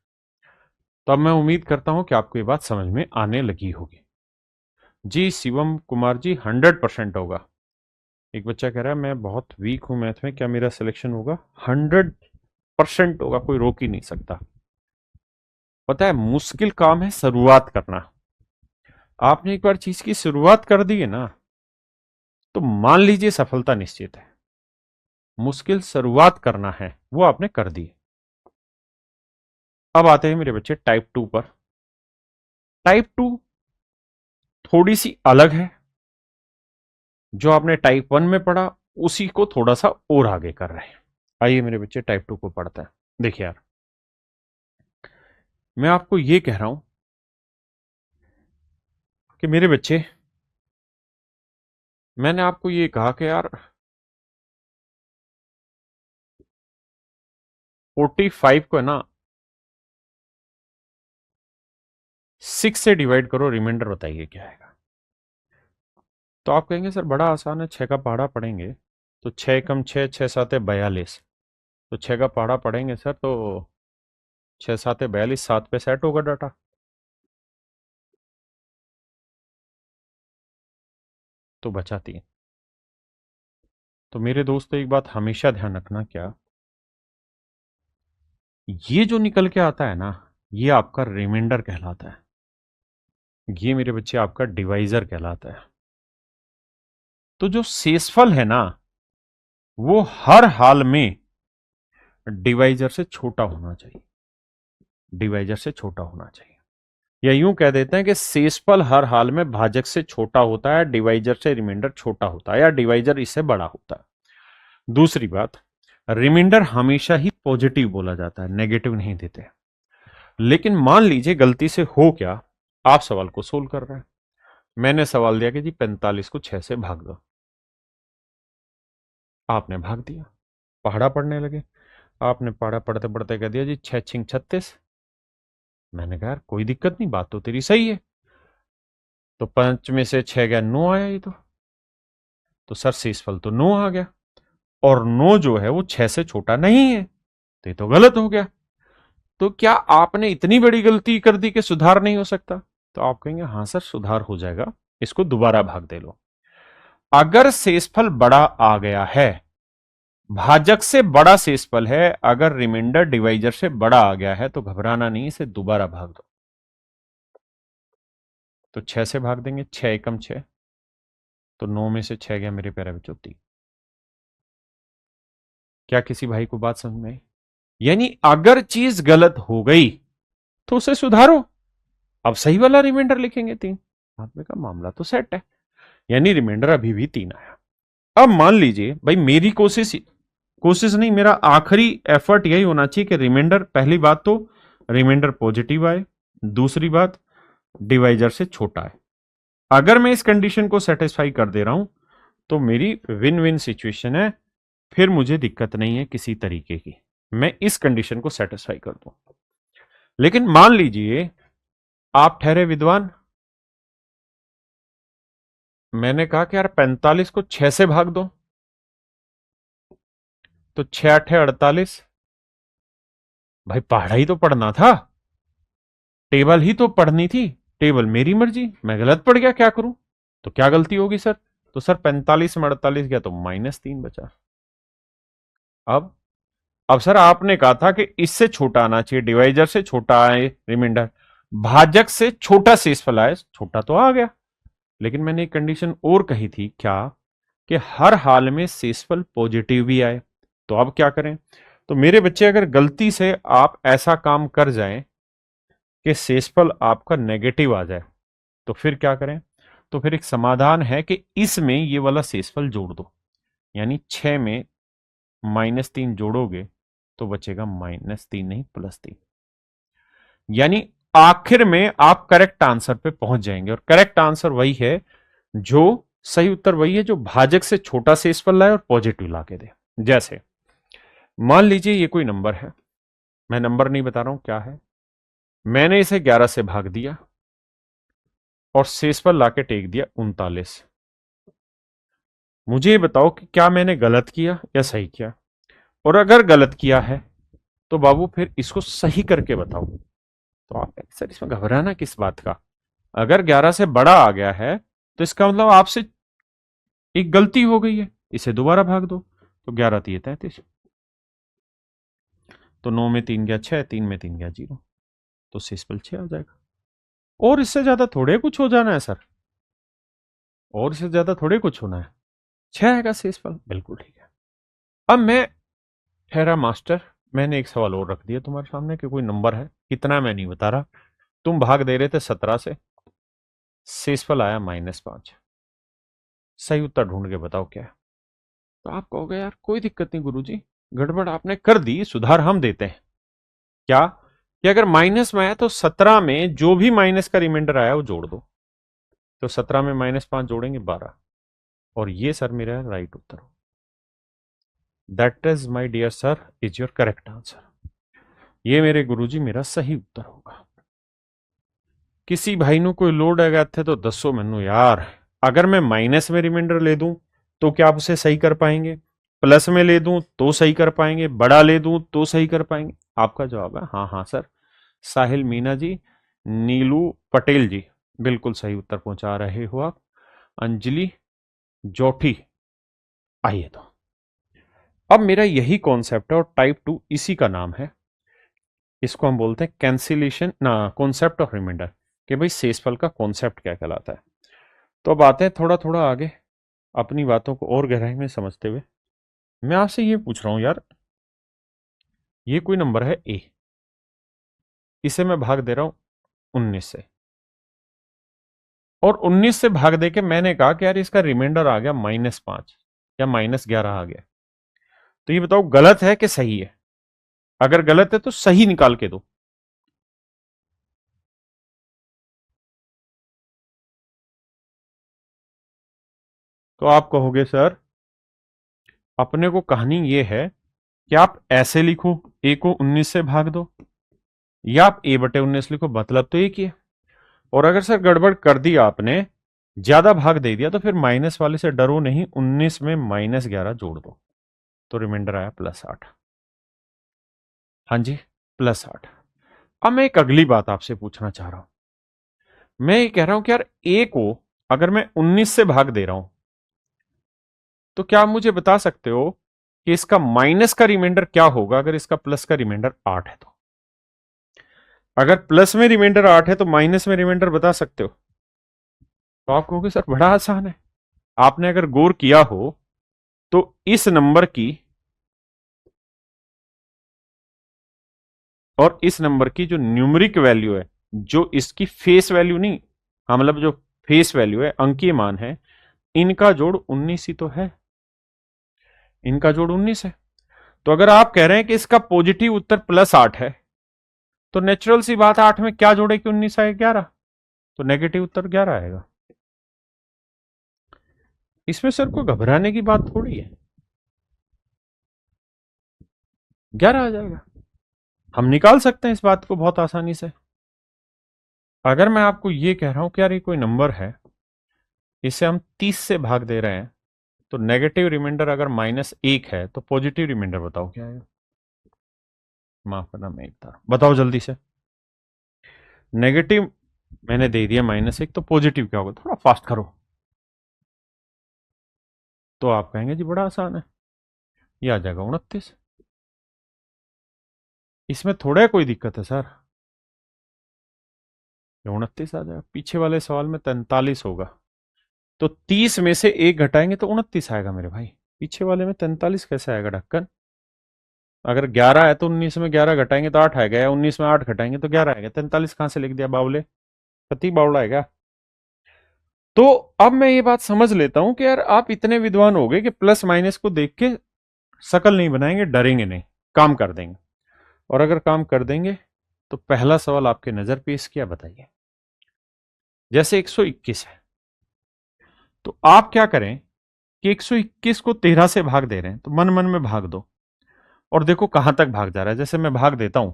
तो अब मैं उम्मीद करता हूं कि आपको ये बात समझ में आने लगी होगी। जी शिवम कुमार जी 100% होगा। एक बच्चा कह रहा है मैं बहुत वीक हूं मैथ में, क्या मेरा सिलेक्शन होगा? 100% होगा, कोई रोक ही नहीं सकता। पता है मुश्किल काम है शुरुआत करना। आपने एक बार चीज की शुरुआत कर दी है ना तो मान लीजिए सफलता निश्चित है। मुश्किल शुरुआत करना है, वो आपने कर दी। अब आते हैं मेरे बच्चे टाइप 2 पर। टाइप 2 थोड़ी सी अलग है। जो आपने टाइप 1 में पढ़ा उसी को थोड़ा सा और आगे कर रहे हैं। आइए मेरे बच्चे टाइप 2 को पढ़ते हैं। देखिए यार, मैं आपको ये कह रहा हूं कि मेरे बच्चे, मैंने आपको ये कहा कि यार 45 को है ना 6 से डिवाइड करो, रिमाइंडर बताइए क्या आएगा। तो आप कहेंगे सर बड़ा आसान है, 6 का पहाड़ा पढ़ेंगे तो 6 कम 6, 6 7 42। तो 6 का पहाड़ा पढ़ेंगे सर तो 6 7 42, 7 पे सेट होगा डाटा। तो बचा 3। तो मेरे दोस्तों एक बात हमेशा ध्यान रखना, क्या ये जो निकल के आता है ना ये आपका रिमाइंडर कहलाता है। ये मेरे बच्चे आपका डिवाइजर कहलाता है। तो जो शेषफल है ना वो हर हाल में डिवाइजर से छोटा होना चाहिए, डिवाइजर से छोटा होना चाहिए। या यूं कह देते हैं कि शेषफल हर हाल में भाजक से छोटा होता है, डिवाइजर से रिमाइंडर छोटा होता है, या डिवाइजर इससे बड़ा होता है। दूसरी बात, रिमाइंडर हमेशा ही पॉजिटिव बोला जाता है, नेगेटिव नहीं देते। लेकिन मान लीजिए गलती से हो क्या, आप सवाल को सोल्व कर रहे हैं, मैंने सवाल दिया कि जी 45 को 6 से भाग दो, आपने भाग दिया, पहाड़ा पढ़ने लगे। आपने पहाड़ा पढ़ते पढ़ते कह दिया जी 6 छिंग 36। मैंने कहा यार कोई दिक्कत नहीं, बात तो तेरी सही है। तो 5 में से 6 गया 9 आया, ये तो सर शेषफल तो 9 आ गया, और 9 जो है वो 6 से छोटा नहीं है, तो ये तो गलत हो गया। तो क्या आपने इतनी बड़ी गलती कर दी कि सुधार नहीं हो सकता? तो आप कहेंगे हाँ सर सुधार हो जाएगा, इसको दोबारा भाग दे लो। अगर शेषफल बड़ा आ गया है, भाजक से बड़ा शेषफल है, अगर रिमाइंडर डिवाइजर से बड़ा आ गया है तो घबराना नहीं, इसे दोबारा भाग दो। तो 6 से भाग देंगे, 6 एकम 6, तो 9 में से 6 गया मेरे प्यारे बच्चों 3। क्या किसी भाई को बात समझ में आई? यानी अगर चीज गलत हो गई तो उसे सुधारो, अब सही वाला रिमाइंडर लिखेंगे 3। आपने का मामला तो सेट है, यानी रिमाइंडर अभी भी 3 आया। अब मान लीजिए भाई मेरी कोशिश नहीं, मेरा आखिरी एफर्ट यही होना चाहिए कि रिमाइंडर, पहली बात तो रिमाइंडर पॉजिटिव आए, दूसरी बात डिवाइजर से छोटा है। अगर मैं इस कंडीशन को सेटिस्फाई कर दे रहा हूं तो मेरी विन विन सिचुएशन है, फिर मुझे दिक्कत नहीं है किसी तरीके की, मैं इस कंडीशन को सेटिस्फाई कर दूं। लेकिन मान लीजिए आप ठहरे विद्वान, मैंने कहा कि यार 45 को 6 से भाग दो, तो 6 8 48। भाई पढ़ाई तो पढ़ना था, टेबल ही तो पढ़नी थी, टेबल मेरी मर्जी, मैं गलत पढ़ गया, क्या करूं? तो क्या गलती होगी सर? तो सर 45 में 48 गया तो -3 बचा। अब अब सर आपने कहा था कि इससे छोटा आना चाहिए, डिवाइजर से छोटा आए रिमाइंडर, भाजक से छोटा शेषफल आए, छोटा तो आ गया। लेकिन मैंने एक कंडीशन और कही थी, क्या? कि हर हाल में शेषफल पॉजिटिव भी आए। तो अब क्या करें? तो मेरे बच्चे, अगर गलती से आप ऐसा काम कर जाएं कि शेषफल आपका नेगेटिव आ जाए, तो फिर क्या करें? तो फिर एक समाधान है कि इसमें ये वाला शेषफल जोड़ दो, यानी 6 में -3 जोड़ोगे तो बचेगा -3 नहीं +3। यानी आखिर में आप करेक्ट आंसर पे पहुंच जाएंगे, और करेक्ट आंसर वही है जो सही उत्तर वही है जो भाजक से छोटा शेषफल लाए और पॉजिटिव ला के दे। जैसे मान लीजिए ये कोई नंबर है, मैं नंबर नहीं बता रहा हूं क्या है, मैंने इसे 11 से भाग दिया और शेषफल लाके टेक दिया 39। मुझे ये बताओ कि क्या मैंने गलत किया या सही किया? और अगर गलत किया है तो बाबू फिर इसको सही करके बताओ। तो आप सर इसमें घबराना किस बात का? अगर 11 से बड़ा आ गया है तो इसका मतलब आपसे एक गलती हो गई है, इसे दोबारा भाग दो। तो 11 3 33, तो 9 में 3 गया 6, 3 में 3 गया 0, तो शेषफल 6 आ जाएगा। और इससे ज्यादा थोड़े कुछ हो जाना है सर, और इससे ज्यादा थोड़े कुछ होना है, 6 आएगा शेषफल, बिल्कुल ठीक है। अब मैं ठहरा मास्टर, मैंने एक सवाल और रख दिया तुम्हारे सामने कि कोई नंबर है, कितना मैं नहीं बता रहा, तुम भाग दे रहे थे 17 से, शेषफल आया -5, सही उत्तर ढूंढ के बताओ क्या है? तो आप कहोगे यार कोई दिक्कत नहीं गुरुजी, गड़बड़ आपने कर दी, सुधार हम देते हैं। क्या? कि अगर माइनस में आया तो 17 में जो भी माइनस का रिमाइंडर आया वो जोड़ दो। तो 17 में -5 जोड़ेंगे 12, और ये सर मेरा राइट उत्तर हो। That is my dear sir is your correct answer. ये मेरे गुरुजी मेरा सही उत्तर होगा। किसी भाई नु कोई लोड आ गया थे तो दसो मैनू यार, अगर मैं माइनस में रिमाइंडर ले दूं तो क्या आप उसे सही कर पाएंगे? प्लस में ले दूं तो सही कर पाएंगे? बड़ा ले दूं तो सही कर पाएंगे? आपका जवाब है हाँ हाँ सर। साहिल मीना जी, नीलू पटेल जी, बिल्कुल सही उत्तर पहुंचा रहे हो आप। अंजलि जोठी, आइए तो अब मेरा यही कॉन्सेप्ट है और टाइप 2 इसी का नाम है, इसको हम बोलते हैं कैंसिलेशन ना, कॉन्सेप्ट ऑफ रिमाइंडर, कि भाई शेषफल का कॉन्सेप्ट क्या कहलाता है। तो अब आते हैं थोड़ा थोड़ा आगे, अपनी बातों को और गहराई में समझते हुए। मैं आपसे ये पूछ रहा हूं यार, ये कोई नंबर है ए, इसे मैं भाग दे रहा हूं 19 से, और 19 से भाग दे के मैंने कहा कि यार इसका रिमाइंडर आ गया -5 या -11 आ गया। तो ये बताओ गलत है कि सही है? अगर गलत है तो सही निकाल के दो। तो आप कहोगे सर अपने को कहानी ये है कि आप ऐसे लिखो, ए को 19 से भाग दो, या आप a/19 लिखो, मतलब तो एक ही है। और अगर सर गड़बड़ कर दी आपने, ज्यादा भाग दे दिया, तो फिर माइनस वाले से डरो नहीं, 19 में -11 जोड़ दो, तो रिमाइंडर आया +8। हाँ जी, +8। अब मैं एक अगली बात आपसे पूछना चाह रहा हूं, मैं ये कह रहा हूं कि यार ए को अगर मैं 19 से भाग दे रहा हूं, तो क्या आप मुझे बता सकते हो कि इसका माइनस का रिमाइंडर क्या होगा अगर इसका प्लस का रिमाइंडर 8 है? तो अगर प्लस में रिमाइंडर 8 है तो माइनस में रिमाइंडर बता सकते हो? तो आप कहोगे सर बड़ा आसान है। आपने अगर गौर किया हो तो इस नंबर की और इस नंबर की जो न्यूमरिक वैल्यू है, जो इसकी फेस वैल्यू नहीं, हाँ मतलब जो फेस वैल्यू है, अंकीय मान है, इनका जोड़ 19 ही तो है, इनका जोड़ 19 है। तो अगर आप कह रहे हैं कि इसका पॉजिटिव उत्तर +8 है, तो नेचुरल सी बात है 8 में क्या जोड़े कि 19 आए 11, तो नेगेटिव उत्तर 11 आएगा। इसमें सर को घबराने की बात थोड़ी है, 11 आ जाएगा। हम निकाल सकते हैं इस बात को बहुत आसानी से। अगर मैं आपको ये कह रहा हूं कि यार ये कोई नंबर है, इसे हम 30 से भाग दे रहे हैं, तो नेगेटिव रिमाइंडर अगर -1 है तो पॉजिटिव रिमाइंडर बताओ क्या है। माफ करना, मैं एक था, बताओ जल्दी से। नेगेटिव मैंने दे दिया -1, तो पॉजिटिव क्या होगा, थोड़ा फास्ट करो। तो आप कहेंगे जी बड़ा आसान है, ये आ जाएगा 29। इसमें थोड़ा कोई दिक्कत है सर, ये 29 आ जाएगा। पीछे वाले सवाल में 43 होगा, तो 30 में से 1 घटाएंगे तो 29 आएगा मेरे भाई। पीछे वाले में 43 कैसे आएगा ढक्कन? अगर 11 है तो 19 में 11 घटाएंगे तो 8 आएगा, या 19 में 8 घटाएंगे तो 11 आएगा। 43 कहां से लिख दिया बावले, पति बावड़ा आएगा। तो अब मैं ये बात समझ लेता हूं कि यार आप इतने विद्वान हो गए कि प्लस माइनस को देख के शकल नहीं बनाएंगे, डरेंगे नहीं, काम कर देंगे। और अगर काम कर देंगे तो पहला सवाल आपके नजर पेश किया, बताइए। जैसे 121 है, तो आप क्या करें कि 121 को 13 से भाग दे रहे हैं, तो मन मन में भाग दो और देखो कहां तक भाग जा रहा है। जैसे मैं भाग देता हूं,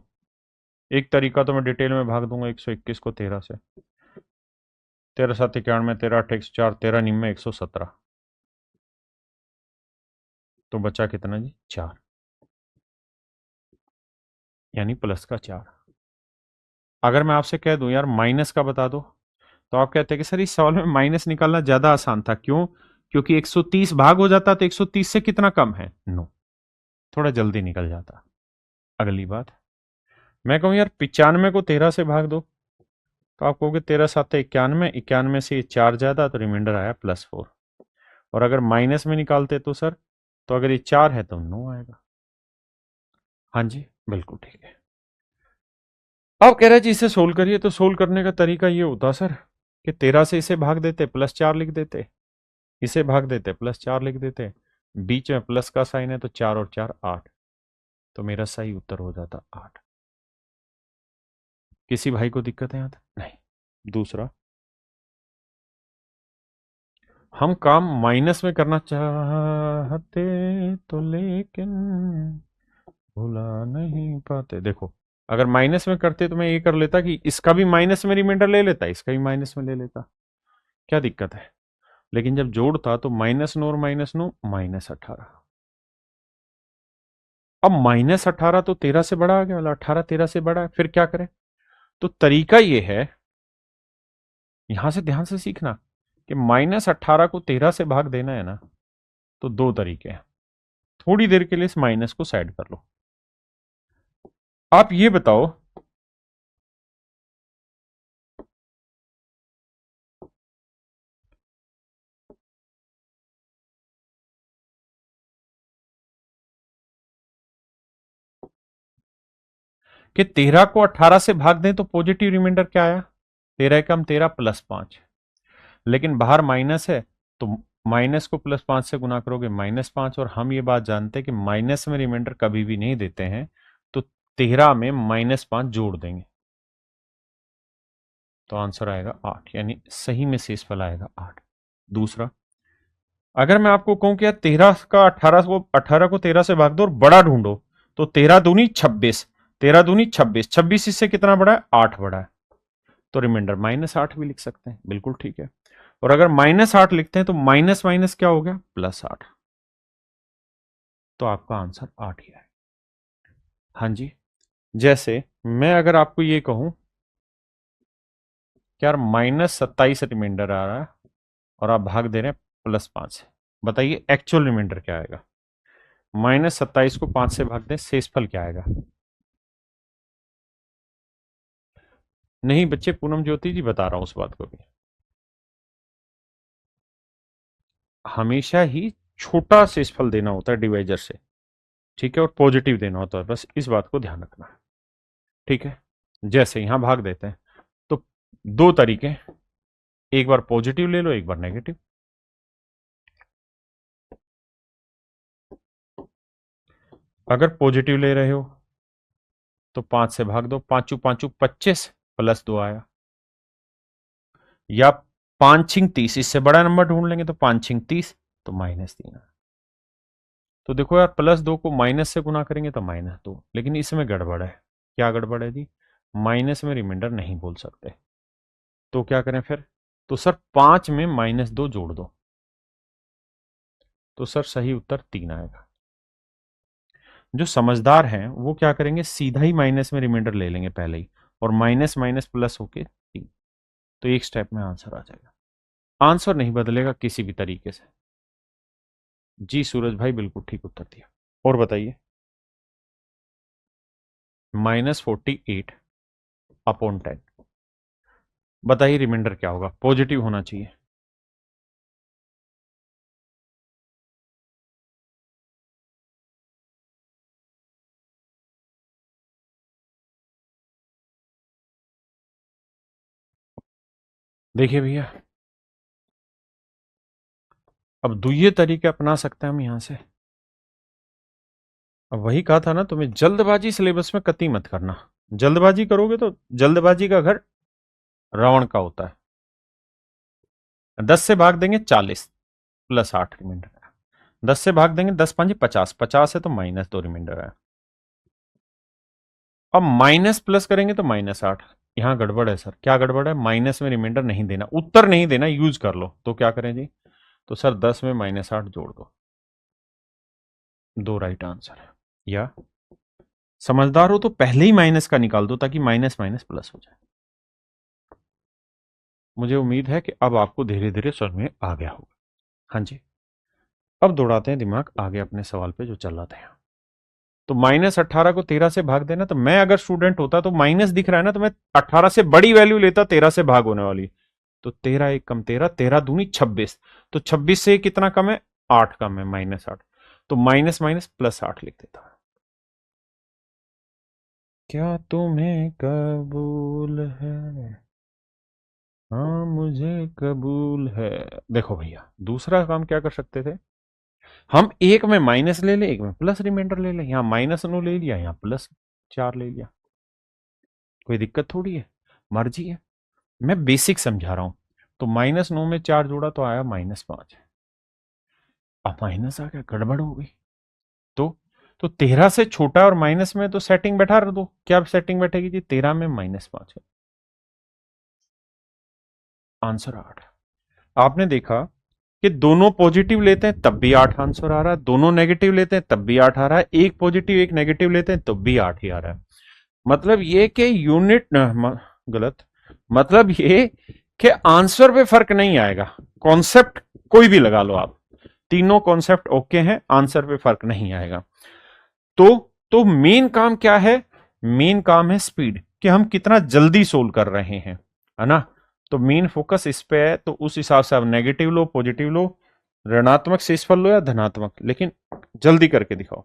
एक तरीका तो मैं डिटेल में भाग दूंगा 121 को 13 से। 13 7 91, 13 8 104, 13 117, तो बचा कितना जी, 4, यानी प्लस का 4। अगर मैं आपसे कह दूं यार माइनस का बता दो, तो आप कहते हैं कि सर इस सवाल में माइनस निकालना ज्यादा आसान था। क्यों? क्योंकि 130 भाग हो जाता तो 130 से कितना कम है, 9, थोड़ा जल्दी निकल जाता। अगली बात, मैं कहूं यार 95 को 13 से भाग दो, तो आप कहोगे 13 7 91, 91 से 4 ज्यादा, तो रिमाइंडर आया +4। और अगर माइनस में निकालते तो सर, तो अगर ये 4 है तो 9 आएगा। हाँ जी, बिल्कुल ठीक है। अब कह रहे जी इसे सोल्व करिए, तो सोल्व करने का तरीका ये होता सर कि 13 से इसे भाग देते, +4 लिख देते, इसे भाग देते, +4 लिख देते, बीच में प्लस का साइन है तो 4 और 4 8, तो मेरा सही उत्तर हो जाता 8। किसी भाई को दिक्कत है यहाँ तक? नहीं। दूसरा, हम काम माइनस में करना चाहते तो लेकिन भुला नहीं पाते। देखो, अगर माइनस में करते तो मैं ये कर लेता कि इसका भी माइनस में रिमाइंडर ले लेता, इसका भी माइनस में ले लेता, क्या दिक्कत है। लेकिन जब जोड़ था तो -9 और -9 -18। अब -18 तो 13 से बड़ा आ गया, वाला 18 13 से बड़ा है, फिर क्या करें। तो तरीका ये है, यहां से ध्यान से सीखना, कि -18 को 13 से भाग देना है ना, तो दो तरीके हैं। थोड़ी देर के लिए इस माइनस को साइड कर लो। आप ये बताओ कि 13 को 18 से भाग दें तो पॉजिटिव रिमाइंडर क्या आया, 13 कम 13 +5। लेकिन बाहर माइनस है, तो माइनस को +5 से गुना करोगे -5, और हम ये बात जानते हैं कि माइनस में रिमाइंडर कभी भी नहीं देते हैं, तो 13 में -5 जोड़ देंगे, तो आंसर आएगा 8, यानी सही में शेषफल आएगा 8। दूसरा, अगर मैं आपको कहूं कि यार 18 को 13 से भाग दो और बड़ा ढूंढो, तो 13 दूनी 26, 13 दूनी 26, 26 इससे कितना बड़ा है, 8 बड़ा है, तो रिमाइंडर -8 भी लिख सकते हैं, बिल्कुल ठीक है। और अगर -8 लिखते हैं तो माइनस माइनस क्या हो गया, +8, तो आपका आंसर 8 ही है। हाँ जी, जैसे मैं अगर आपको ये कहूं कि यार -27 रिमाइंडर आ रहा है और आप भाग दे रहे हैं +5 से, बताइए एक्चुअल रिमाइंडर क्या आएगा। -27 को 5 से भाग दें, शेषफल क्या आएगा। नहीं बच्चे, पूनम ज्योति जी बता रहा हूं उस बात को भी, हमेशा ही छोटा शेषफल देना होता है डिवाइजर से, ठीक है, और पॉजिटिव देना होता है, बस इस बात को ध्यान रखना है, ठीक है। जैसे यहां भाग देते हैं, तो दो तरीके, एक बार पॉजिटिव ले लो, एक बार नेगेटिव। अगर पॉजिटिव ले रहे हो तो 5 से भाग दो, पांचू पांचू 25 +2 आया, या 5 छिंग 30, इससे बड़ा नंबर ढूंढ लेंगे, तो 5 छिंग 30, तो -3। तो देखो यार, +2 को माइनस से गुना करेंगे तो -2, लेकिन इसमें गड़बड़ है। क्या गड़बड़ है जी? माइनस में रिमाइंडर नहीं बोल सकते, तो क्या करें फिर? तो सर 5 में -2 जोड़ दो, तो सर सही उत्तर 3 आएगा। जो समझदार हैं वो क्या करेंगे, सीधा ही माइनस में रिमाइंडर ले लेंगे पहले ही, और माइनस माइनस प्लस होके 3, तो एक स्टेप में आंसर आ जाएगा। आंसर नहीं बदलेगा किसी भी तरीके से। जी सूरज भाई बिल्कुल ठीक उत्तर दिया। और बताइए। -48 अपॉन 10, बताइए रिमाइंडर क्या होगा? पॉजिटिव होना चाहिए। देखिए भैया, अब दुइये तरीके अपना सकते हैं हम यहां से। अब वही कहा था ना तुम्हें, जल्दबाजी सिलेबस में कतई मत करना। जल्दबाजी करोगे तो जल्दबाजी का घर रावण का होता है। 10 से भाग देंगे 40 प्लस 8 रिमाइंडर है। 10 से भाग देंगे 10 5 50, 50 है तो -2 रिमाइंडर है। अब माइनस प्लस करेंगे तो -8। यहां गड़बड़ है सर। क्या गड़बड़ है? माइनस में रिमाइंडर नहीं देना, उत्तर नहीं देना, यूज कर लो। तो क्या करें जी? तो सर 10 में -8 जोड़ दो, 2 राइट आंसर है। या समझदार हो तो पहले ही माइनस का निकाल दो, ताकि माइनस माइनस प्लस हो जाए। मुझे उम्मीद है कि अब आपको धीरे धीरे समझ में आ गया होगा। हाँ जी। अब दौड़ाते हैं दिमाग आगे अपने सवाल पे जो चल रहा था। तो -18 को 13 से भाग देना, तो मैं अगर स्टूडेंट होता तो माइनस दिख रहा है ना, तो मैं 18 से बड़ी वैल्यू लेता, 13 से भाग होने वाली। तो 13 एक कम 13, 13 दूनी 26, तो 26 से कितना कम है? 8 कम है, -8। तो माइनस माइनस प्लस 8 लिख देता। क्या तुम्हें कबूल है? हाँ मुझे कबूल है। देखो भैया, दूसरा काम क्या कर सकते थे हम? एक में माइनस ले ले, एक में प्लस रिमाइंडर ले ले। यहां -9 ले लिया, यहां +4 ले लिया। कोई दिक्कत थोड़ी है, मर्जी है। मैं बेसिक समझा रहा हूं। तो -9 में 4 जोड़ा तो आया -5। अब माइनस आ गया, गड़बड़ हो गई। तो 13 से छोटा और माइनस में तो सेटिंग बैठा दो। क्या सेटिंग बैठेगी जी? 13 में -5 है, आंसर 8। आपने देखा कि दोनों पॉजिटिव लेते हैं तब भी 8 आंसर आ रहा है, दोनों नेगेटिव लेते हैं तब भी 8 आ रहा है, एक पॉजिटिव एक नेगेटिव लेते हैं तब भी 8 ही आ रहा है। मतलब ये कि यूनिट गलत, मतलब ये कि आंसर पे फर्क नहीं आएगा। कॉन्सेप्ट कोई भी लगा लो आप, तीनों कॉन्सेप्ट ओके हैं, आंसर पे फर्क नहीं आएगा। तो मेन काम क्या है? मेन काम है स्पीड, कि हम कितना जल्दी सोल्व कर रहे हैं, है ना? तो मेन फोकस इस पे है। तो उस हिसाब से आप नेगेटिव लो, पॉजिटिव लो, ऋणात्मक शेषफल लो या धनात्मक, लेकिन जल्दी करके दिखाओ।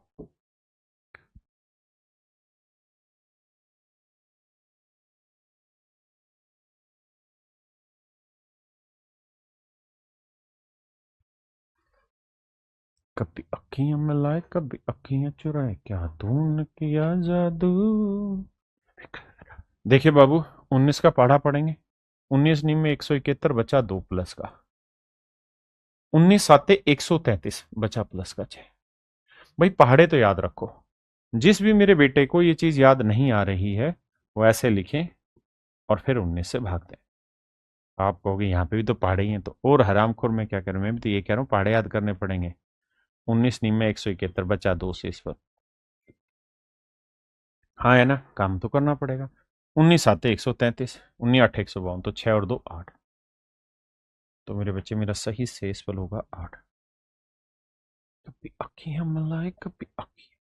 कभी अखियां मिलाए कभी अखियां चुराए, क्या तूने किया जादू। देखिए बाबू, 19 का पढ़ा पढ़ेंगे। 19 नीम में 171 बचा 2 प्लस का, 19 साते 133 बचा प्लस का 6। भाई पहाड़े तो याद रखो। जिस भी मेरे बेटे को ये चीज याद नहीं आ रही है वो ऐसे लिखें और फिर 19 से भाग दें। आप कहोगे यहाँ पे भी तो पहाड़े ही हैं, तो और हरामखोर मैं क्या करूं? मैं भी तो ये कह रहा हूँ पहाड़े याद करने पड़ेंगे। 19 नीम में 171 बचा 2 से इस पर। हाँ है ना, काम तो करना पड़ेगा। 19 साते 133, 19 आठ 152, तो 6 और 2 8। तो मेरे बच्चे मेरा सही शेष फल होगा 8। कभी अखियां मिलाए कभी अखियां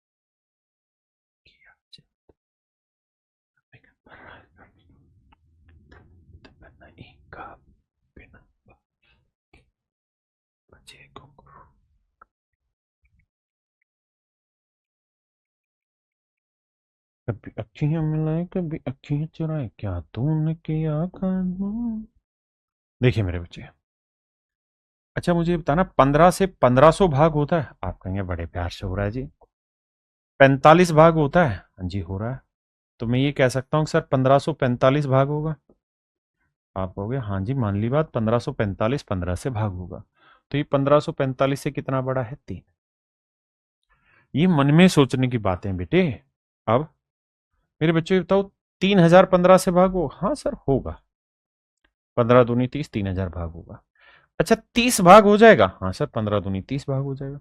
नहीं का बिना बचे घुंघरू। कभी अखियां मिलाए कभी अखियां चुराए, क्या तूने किया कानून। देखिए मेरे बच्चे, अच्छा मुझे बताना, 15 से 1500 भाग होता है? आप कहेंगे बड़े प्यार से हो रहा है जी। 45 भाग होता है? हाँ जी हो रहा है। तो मैं ये कह सकता हूँ सर 1545 भाग होगा? आप कहोगे हाँ जी मान ली बात, 1545 15 से भाग होगा। तो ये 1545 से कितना बड़ा है? 3। ये मन में सोचने की बातें बेटे। अब मेरे बच्चे बताओ, 3015 से भागो। हाँ सर होगा, 15 दूनी 30, 3000 भाग होगा। अच्छा 30 भाग हो जाएगा। हाँ सर 15 दूनी 30 भाग हो जाएगा।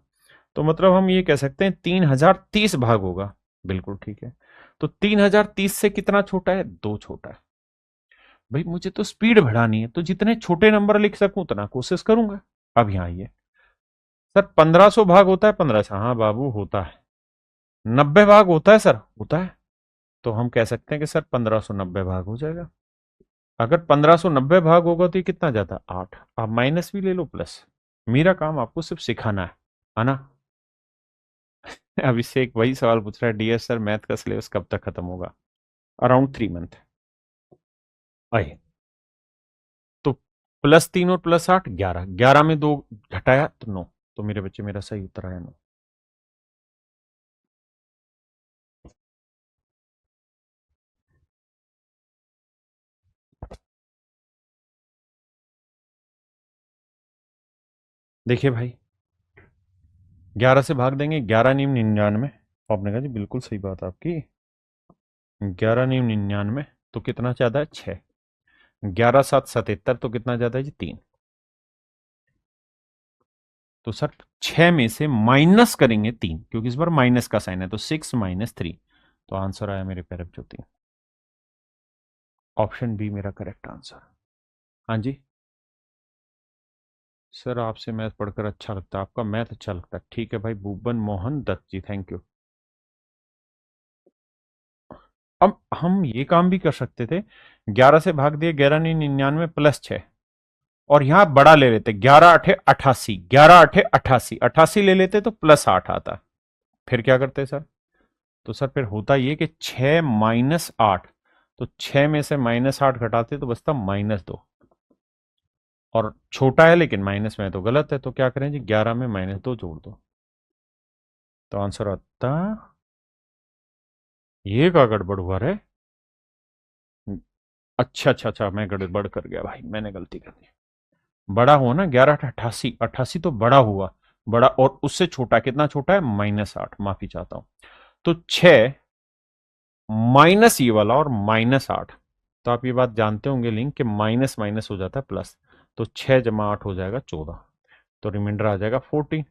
तो मतलब हम ये कह सकते हैं 3030 भाग होगा। बिल्कुल ठीक है। तो 3030 से कितना छोटा है? दो छोटा है। भाई मुझे तो स्पीड बढ़ानी है, तो जितने छोटे नंबर लिख सकूं उतना कोशिश करूंगा। अब यहाँ आइए सर, 1500 भाग होता है 15 से? हाँ बाबू होता है। 90 भाग होता है सर? होता है। तो हम कह सकते हैं कि सर 1590 भाग हो जाएगा। अगर 1590 भाग होगा तो ये कितना जाता? 8। आप माइनस भी ले लो प्लस, मेरा काम आपको सिर्फ सिखाना है ना? अभिषेक वही सवाल पूछ रहा है, डियर सर मैथ का सिलेबस कब तक खत्म होगा? Around 3 month. आइए, तो +3 और +8 11, 11 में 2 घटाया तो 9। तो मेरे बच्चे मेरा सही उत्तर आया 9। देखिए भाई, 11 से भाग देंगे, 11×9 = 99। आपने कहा जी बिल्कुल सही बात आपकी। 11×9 = 99, तो कितना ज्यादा है? 6। 11×7 = 77, तो कितना ज्यादा है जी? 3। तो सर 6 में से माइनस करेंगे 3, क्योंकि इस बार माइनस का साइन है, तो 6 - 3। तो आंसर आया मेरे प्यारे बच्चों 3। ऑप्शन बी मेरा करेक्ट आंसर। हाँ जी सर, आपसे मैथ पढ़कर अच्छा लगता है, आपका मैथ अच्छा लगता है। ठीक है भाई, भूबन मोहन दत्त जी, थैंक यू। अब हम ये काम भी कर सकते थे, 11 से भाग दिए, 11×99 +6, और यहां बड़ा ले लेते, 11×8 = 88, 11×8 = 88, 88 ले लेते तो +8 आता। फिर क्या करते सर? तो सर फिर होता ये कि 6 - 8, तो 6 में से -8 घटाते तो बचता -2, और छोटा है लेकिन माइनस में है तो गलत है, तो क्या करें जी? 11 में -2 जोड़ दो, तो आंसर आता। ये का गड़बड़ हुआ रे? अच्छा अच्छा अच्छा, मैं गड़बड़ कर गया भाई, मैंने गलती कर दी। बड़ा हुआ ना, 11×88, 88 तो बड़ा हुआ। बड़ा, और उससे छोटा कितना छोटा है? -8, माफी चाहता हूं। तो 6 माइनस ये वाला और -8, तो आप ये बात जानते होंगे लिंक, कि माइनस माइनस हो जाता है प्लस। तो 6 + 8 हो जाएगा 14, तो रिमाइंडर आ जाएगा 14।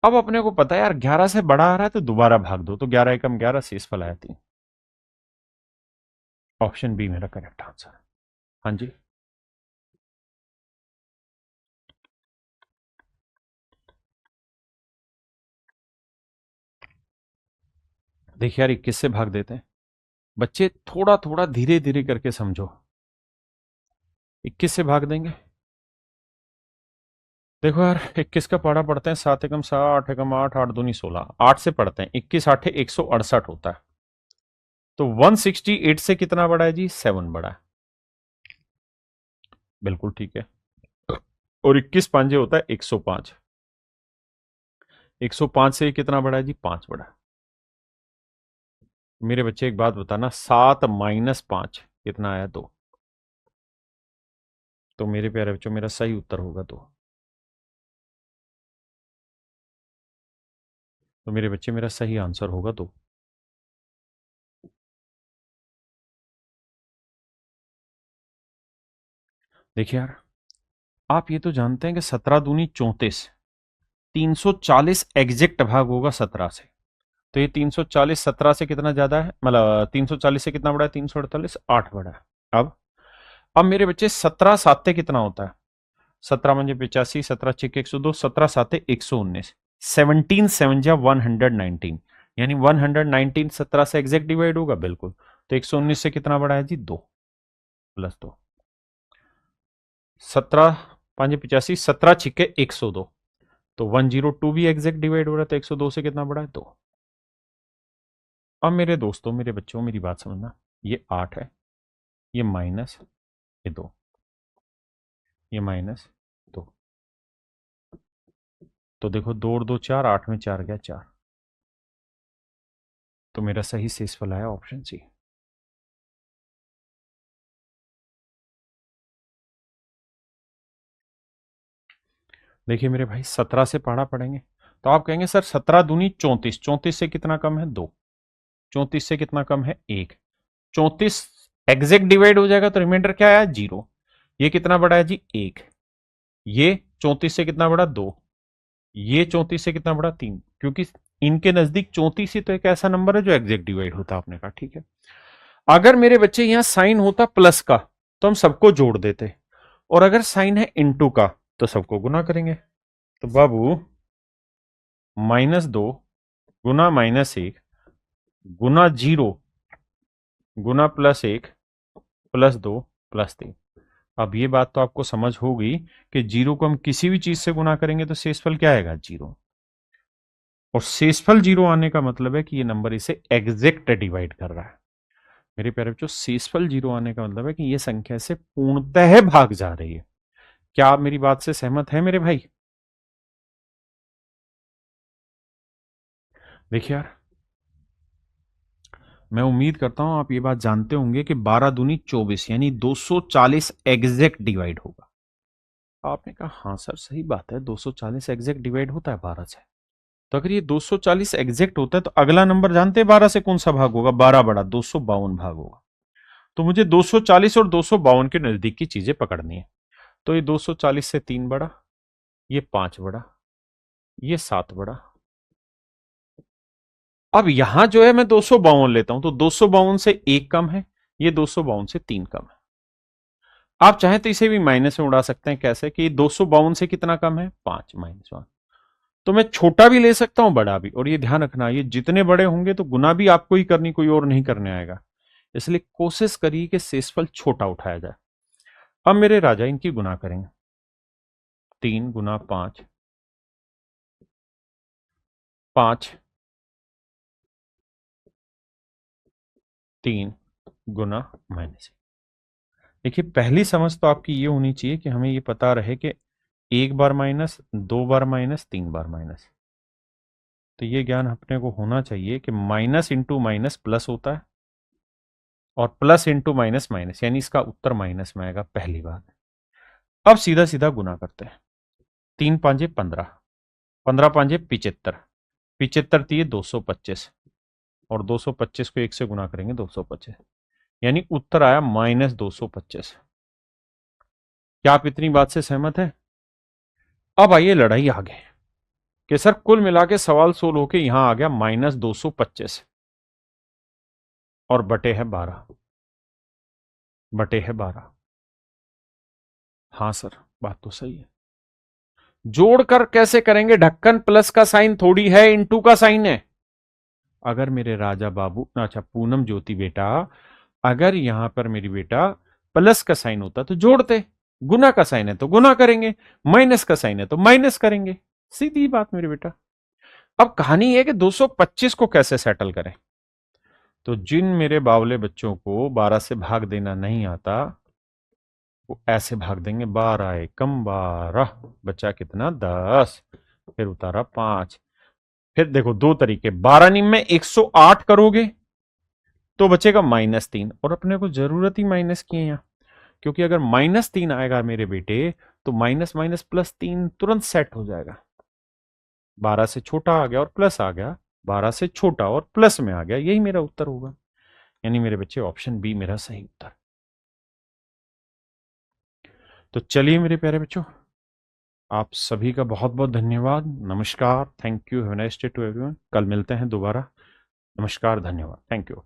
अब अपने को पता है यार, 11 से बड़ा आ रहा है तो दोबारा भाग दो, तो 11×1 = 11, शेषफल आया 3। ऑप्शन बी मेरा करेक्ट आंसर। हाँ जी। देखिए यार, 21 से भाग देते हैं। बच्चे थोड़ा थोड़ा धीरे धीरे करके समझो। 21 से भाग देंगे। देखो यार, 21 का पढ़ा पढ़ते हैं, 7×7 8×8, 8×2 = 16, 8 से पढ़ते हैं, 21 × 8 = 168 होता है। तो 168 से कितना बड़ा है जी? 7 बड़ा है। बिल्कुल ठीक है। और 21×5 होता है 105। 105 से कितना बड़ा है जी? 5 बड़ा है। मेरे बच्चे एक बात बताना, 7 - 5 कितना आया? 2। तो मेरे प्यारे बच्चों, मेरा सही उत्तर होगा 2। तो मेरे बच्चे, मेरा सही आंसर होगा 2। देखिए यार, आप ये तो जानते हैं कि 17 दूनी 34, 340 एग्जैक्ट भाग होगा 17 से। तो ये 340 17 से कितना ज्यादा है? मतलब 340 से कितना बड़ा है? 348, 8 बड़ा है। अब मेरे बच्चे 17×7 कितना होता है? 17×5 = 85, 17×6 = 102, 17×7 = 119, 17×7 = 119, यानी 119 17 से एग्जैक्ट डिवाइड होगा, बिल्कुल। तो 119 से कितना बड़ा है जी? 2, +2। 17×5 = 85, 17×6 = 102, तो 102 भी एग्जैक्ट डिवाइड हो रहा है, तो 102 से कितना बड़ा है? 2। अब मेरे दोस्तों, मेरे बच्चों, मेरी बात समझना, ये 8 है, ये माइनस, ये 2, ये -2। तो देखो, 2 और 2 4, 8 में 4 गया 4। तो मेरा सही शेषफल आया ऑप्शन सी। देखिए मेरे भाई, 17 से पढ़ा पढ़ेंगे, तो आप कहेंगे सर 17 दूनी 34, 34 से कितना कम है? 2। 34 से कितना कम है 1। 34 एग्जैक्ट डिवाइड हो जाएगा तो रिमाइंडर क्या आया 0। ये कितना बड़ा है जी 1। ये 34 से कितना बड़ा 2। ये 34 से कितना बड़ा 3, क्योंकि इनके नजदीक 34 ही तो एक ऐसा नंबर है जो एग्जैक्ट डिवाइड होता है, आपने कहा ठीक है। अगर मेरे बच्चे यहां साइन होता प्लस का तो हम सबको जोड़ देते, और अगर साइन है इनटू का तो सबको गुना करेंगे। तो बाबू -2 गुना -1 गुना 0 गुना +1 +2 +3। अब ये बात तो आपको समझ होगी कि 0 को हम किसी भी चीज से गुना करेंगे तो शेषफल क्या आएगा 0, और शेषफल 0 आने का मतलब है कि ये नंबर इसे एग्जैक्ट डिवाइड कर रहा है। मेरे प्यारे बच्चों, शेषफल 0 आने का मतलब है कि ये संख्या से पूर्णतः भाग जा रही है। क्या आप मेरी बात से सहमत हैं मेरे भाई? देखिए यार, मैं उम्मीद करता हूं आप ये बात जानते होंगे कि 12 दूनी 24 यानी 240 एग्जैक्ट डिवाइड होगा। आपने कहा हाँ सर सही बात है, 240 एग्जैक्ट डिवाइड होता है 12 से। तो अगर ये 240 एग्जैक्ट होता है तो अगला नंबर जानते हैं 12 से कौन सा भाग होगा? 12 बड़ा 252 भाग होगा। तो मुझे 240 और 252 के नजदीक की चीजें पकड़नी है। तो ये 240 से 3 बड़ा, ये 5 बड़ा, ये 7 बड़ा। अब यहां जो है मैं 252 लेता हूं तो 252 से 1 कम है, ये 252 से 3 कम है। आप चाहें तो इसे भी माइनस में उड़ा सकते हैं। कैसे कि 252 से कितना कम है 5 -1। तो मैं छोटा भी ले सकता हूं बड़ा भी, और ये ध्यान रखना ये जितने बड़े होंगे तो गुना भी आपको ही करनी, कोई और नहीं करने आएगा। इसलिए कोशिश करिए कि शेषफल छोटा उठाया जाए। अब मेरे राजा इनकी गुना करेंगे। 3 गुना 5, 5 3 गुना -1। देखिए पहली समझ तो आपकी ये होनी चाहिए कि हमें ये पता रहे कि 1 बार माइनस, 2 बार माइनस, 3 बार माइनस। तो ये ज्ञान अपने को होना चाहिए कि माइनस इंटू माइनस प्लस होता है, और प्लस इंटू माइनस माइनस, यानी इसका उत्तर माइनस में आएगा, पहली बात। अब सीधा सीधा गुना करते हैं। 3 पांजे 15, 15 पांजे 75, 75 दिए 225, और 225 को 1 से गुना करेंगे 225, यानी उत्तर आया -225। क्या आप इतनी बात से सहमत हैं? अब आइए लड़ाई आगे कि सर कुल मिला के सवाल सोल्व होके यहां आ गया -225 और बटे है 12, बटे है 12। हाँ सर बात तो सही है। जोड़कर कैसे करेंगे? ढक्कन प्लस का साइन थोड़ी है, इंटू का साइन है। अगर मेरे राजा बाबू, अच्छा पूनम ज्योति बेटा, अगर यहां पर मेरी बेटा प्लस का साइन होता तो जोड़ते, गुना का साइन है तो गुना करेंगे, माइनस का साइन है तो माइनस करेंगे। सीधी बात मेरे बेटा। अब कहानी है कि 225 को कैसे सेटल करें। तो जिन मेरे बावले बच्चों को 12 से भाग देना नहीं आता वो ऐसे भाग देंगे, 12 एकम 12, बचा कितना 10, फिर उतारा 5। फिर देखो दो तरीके, 12 निम में 108 करोगे तो बचेगा -3, और अपने को जरूरत ही माइनस की है यहां, क्योंकि अगर -3 आएगा मेरे बेटे तो माइनस माइनस +3 तुरंत सेट हो जाएगा। 12 से छोटा आ गया और प्लस आ गया, 12 से छोटा और प्लस में आ गया, यही मेरा उत्तर होगा। यानी मेरे बच्चे ऑप्शन बी मेरा सही उत्तर। तो चलिए मेरे प्यारे बच्चों, आप सभी का बहुत बहुत धन्यवाद। नमस्कार, thank you, have a nice day to everyone. कल मिलते हैं दोबारा। नमस्कार, धन्यवाद, थैंक यू।